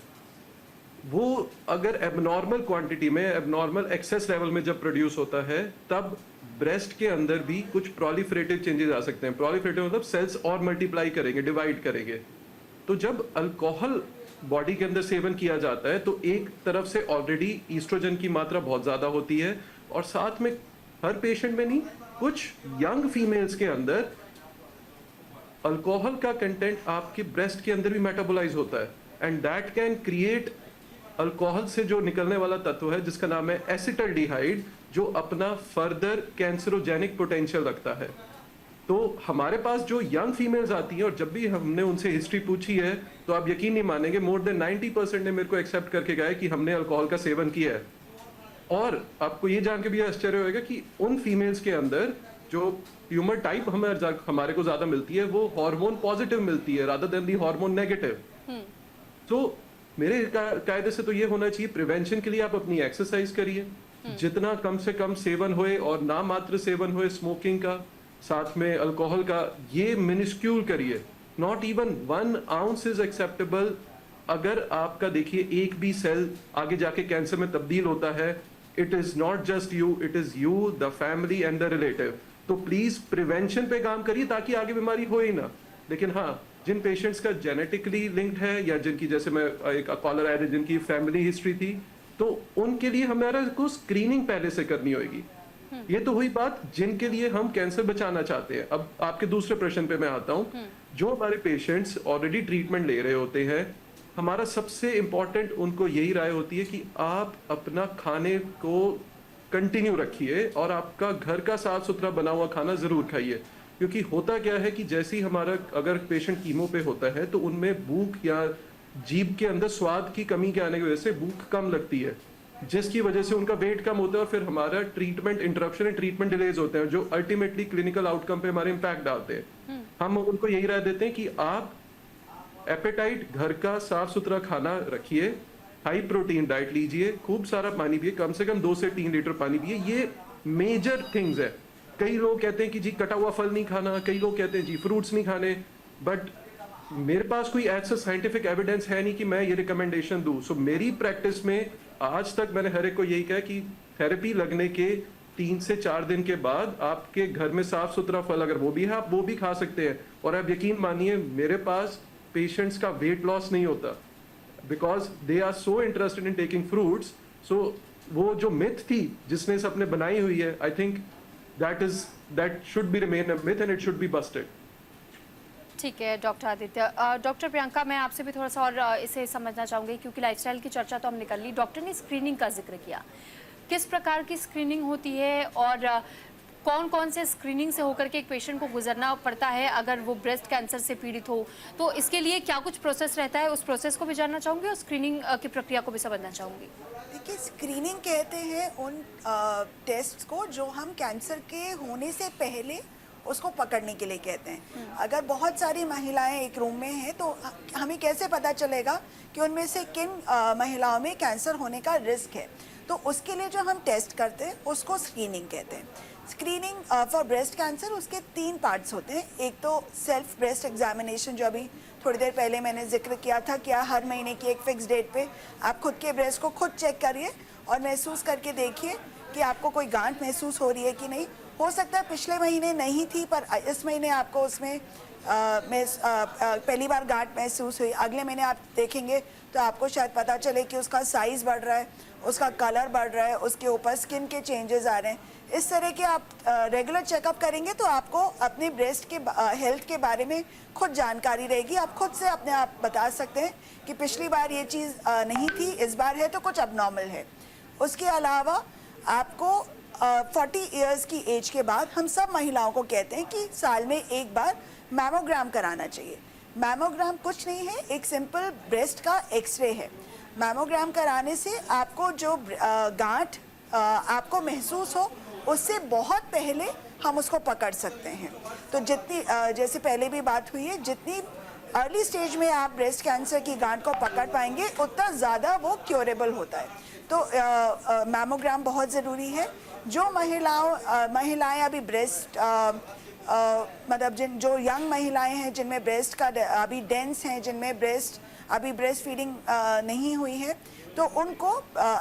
वो अगर एबनॉर्मल क्वांटिटी में, एबनॉर्मल एक्सेस लेवल में जब प्रोड्यूस होता है, तब ब्रेस्ट के अंदर भी कुछ प्रोलिफरेटिव चेंजेस आ सकते हैं। प्रोलिफरेटिव मतलब सेल्स और मल्टीप्लाई करेंगे, डिवाइड करेंगे। तो जब अल्कोहल बॉडी के अंदर सेवन किया जाता है तो एक तरफ से ऑलरेडी ईस्ट्रोजन की मात्रा बहुत ज्यादा होती है, और साथ में हर पेशेंट में नहीं, कुछ यंग फीमेल्स के अंदर अल्कोहल का कंटेंट आपके ब्रेस्ट के अंदर भी मेटाबोलाइज होता है, and that can create alcohol से जो निकलने वाला तत्व है जिसका नाम है एसिटल्डिहाइड, जो अपना फर्दर कैंसरोजेनिक पोटेंशियल रखता है। तो हमारे पास जो यंग फीमेल्स आती हैं और जब भी हमने उनसे हिस्ट्री पूछी है तो आप यकीन नहीं मानेंगे, मोर देन 90% ने मेरे को एक्सेप्ट करके गए कि हमने अल्कोहल का सेवन किया है। और आपको ये जान के भी आश्चर्य होगा कि उन फीमेल्स के अंदर जो ट्यूमर टाइप हमारे को ज्यादा मिलती है वो हार्मोन पॉजिटिव मिलती है रादर देन दी हार्मोन नेगेटिव। तो मेरे कायदे से तो ये होना चाहिए, प्रिवेंशन के लिए आप अपनी एक्सरसाइज करिए, जितना कम से कम सेवन होए और ना मात्र सेवन होए स्मोकिंग का, साथ में अल्कोहल का, ये मिनिस्क्यूल करिए। Not even 1 ounce is acceptable. अगर आपका देखिए एक भी सेल आगे जाके कैंसर में तब्दील होता है, it is not just you, it is you, the family and the relative. तो प्लीज प्रिवेंशन पे काम करिए ताकि आगे बीमारी हो ही ना। लेकिन हाँ, जिन पेशेंट्स का जेनेटिकली लिंक्ड है या जिनकी, जैसे मैं एक कॉलर आया जिनकी फैमिली हिस्ट्री थी, तो उनके लिए हमारा को स्क्रीनिंग पहले से करनी होगी। ये तो हुई बात जिनके लिए हम कैंसर बचाना चाहते हैं। अब आपके दूसरे प्रश्न पे मैं आता हूँ। जो हमारे पेशेंट्स ऑलरेडी ट्रीटमेंट ले रहे होते हैं, हमारा सबसे इंपॉर्टेंट उनको यही राय होती है कि आप अपना खाने को कंटिन्यू रखिए और आपका घर का साफ सुथरा बना हुआ खाना जरूर खाइए। क्योंकि होता क्या है कि जैसे ही हमारा अगर पेशेंट कीमो पे होता है तो उनमें भूख या जीभ के अंदर स्वाद की कमी के आने की वजह से भूख कम लगती है, जिसकी वजह से उनका वेट कम होता है और फिर हमारा treatment interruption and treatment delays होते हैं, जो अल्टीमेटली क्लिनिकल आउटकम पे हमारे इम्पैक्ट डालते हैं। हम उनको यही राय देते हैं कि आप एपेटाइट घर का साफ सुथरा खाना रखिए, हाई प्रोटीन डाइट लीजिए, खूब सारा पानी पिए, कम से कम 2 से 3 लीटर पानी पिए। ये मेजर थिंग्स है। कई लोग कहते हैं कि जी कटा हुआ फल नहीं खाना, कई लोग कहते हैं जी फ्रूट्स नहीं खाने, बट मेरे पास कोई ऐसा साइंटिफिक एविडेंस है नहीं कि मैं ये रिकमेंडेशन दूं। सो मेरी प्रैक्टिस में आज तक मैंने हर एक को यही कहा कि थेरेपी लगने के 3 से 4 दिन के बाद आपके घर में साफ सुथरा फल अगर वो भी है, आप वो भी खा सकते हैं। और आप यकीन मानिए, मेरे पास पेशेंट्स का वेट लॉस नहीं होता, because they are so interested in taking fruits. So वो जो मिथ थी जिसने सबने बनाई हुई है, I think that should be remain a myth and it should be busted. ठीक है डॉक्टर आदित्य। डॉक्टर प्रियंका, मैं आपसे भी थोड़ा सा और इसे समझना चाहूँगी, क्योंकि लाइफस्टाइल की चर्चा तो हमने कर ली, डॉक्टर ने स्क्रीनिंग का जिक्र किया। किस प्रकार की स्क्रीनिंग होती है और कौन कौन से स्क्रीनिंग से होकर के एक पेशेंट को गुजरना पड़ता है अगर वो ब्रेस्ट कैंसर से पीड़ित हो? तो इसके लिए क्या कुछ प्रोसेस रहता है, उस प्रोसेस को भी जानना चाहूँगी और स्क्रीनिंग की प्रक्रिया को भी समझना चाहूँगी। देखिए, स्क्रीनिंग कहते हैं उन टेस्ट को जो हम कैंसर के होने से पहले उसको पकड़ने के लिए कहते हैं। अगर बहुत सारी महिलाएं एक रूम में हैं तो हमें कैसे पता चलेगा कि उनमें से किन महिलाओं में कैंसर होने का रिस्क है? तो उसके लिए जो हम टेस्ट करते हैं उसको स्क्रीनिंग कहते हैं। स्क्रीनिंग फॉर ब्रेस्ट कैंसर, उसके 3 पार्ट्स होते हैं। एक तो सेल्फ ब्रेस्ट एग्जामिनेशन, जो अभी थोड़ी देर पहले मैंने जिक्र किया था कि हर महीने की एक फिक्स डेट पे आप खुद के ब्रेस्ट को खुद चेक करिए और महसूस करके देखिए कि आपको कोई गांठ महसूस हो रही है कि नहीं। हो सकता है पिछले महीने नहीं थी, पर इस महीने आपको उसमें पहली बार गांठ महसूस हुई। अगले महीने आप देखेंगे तो आपको शायद पता चले कि उसका साइज़ बढ़ रहा है, उसका कलर बढ़ रहा है, उसके ऊपर स्किन के चेंजेस आ रहे हैं। इस तरह के आप रेगुलर चेकअप करेंगे तो आपको अपने ब्रेस्ट के हेल्थ के बारे में खुद जानकारी रहेगी। आप खुद से अपने आप बता सकते हैं कि पिछली बार ये चीज़ नहीं थी, इस बार है तो कुछ अबनॉर्मल है। उसके अलावा आपको 40 इयर्स की एज के बाद हम सब महिलाओं को कहते हैं कि साल में एक बार मैमोग्राम कराना चाहिए। मैमोग्राम कुछ नहीं है, एक सिंपल ब्रेस्ट का एक्सरे है। मैमोग्राम कराने से आपको जो गांठ आपको महसूस हो उससे बहुत पहले हम उसको पकड़ सकते हैं। तो जितनी जैसे पहले भी बात हुई है, जितनी अर्ली स्टेज में आप ब्रेस्ट कैंसर की गांठ को पकड़ पाएंगे उतना ज़्यादा वो क्योरेबल होता है। तो मैमोग्राम बहुत ज़रूरी है। जो महिलाएं अभी ब्रेस्ट मतलब जो यंग महिलाएं हैं जिनमें ब्रेस्ट का अभी डेंस हैं, जिनमें अभी ब्रेस्ट फीडिंग नहीं हुई है, तो उनको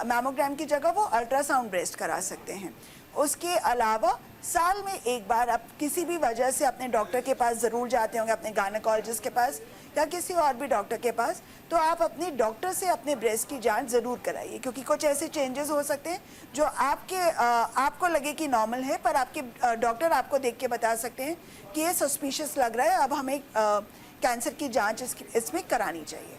मैमोग्राम की जगह वो अल्ट्रासाउंड ब्रेस्ट करा सकते हैं। उसके अलावा साल में एक बार आप किसी भी वजह से अपने डॉक्टर के पास ज़रूर जाते होंगे, अपने गायनेकोलॉजिस्ट के पास या किसी और भी डॉक्टर के पास, तो आप अपने डॉक्टर से अपने ब्रेस्ट की जांच ज़रूर कराइए, क्योंकि कुछ ऐसे चेंजेस हो सकते हैं जो आपको लगे कि नॉर्मल है, पर आपके डॉक्टर आपको देख के बता सकते हैं कि ये सस्पिशियस लग रहा है, अब हमें कैंसर की जांच इसमें करानी चाहिए।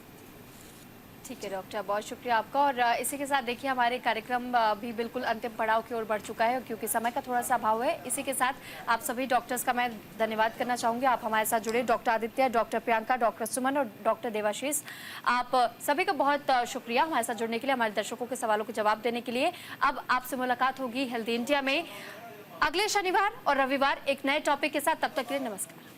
ठीक है डॉक्टर, बहुत शुक्रिया आपका। और इसी के साथ देखिए हमारे कार्यक्रम भी बिल्कुल अंतिम पड़ाव की ओर बढ़ चुका है, क्योंकि समय का थोड़ा सा अभाव है। इसी के साथ आप सभी डॉक्टर्स का मैं धन्यवाद करना चाहूँगी। आप हमारे साथ जुड़े, doctor Aditya, doctor Priyanka, doctor Suman और डॉक्टर देवाशीष, आप सभी का बहुत शुक्रिया हमारे साथ जुड़ने के लिए, हमारे दर्शकों के सवालों के जवाब देने के लिए। अब आपसे मुलाकात होगी हेल्दी इंडिया में अगले शनिवार और रविवार एक नए टॉपिक के साथ। तब तक के लिए नमस्कार।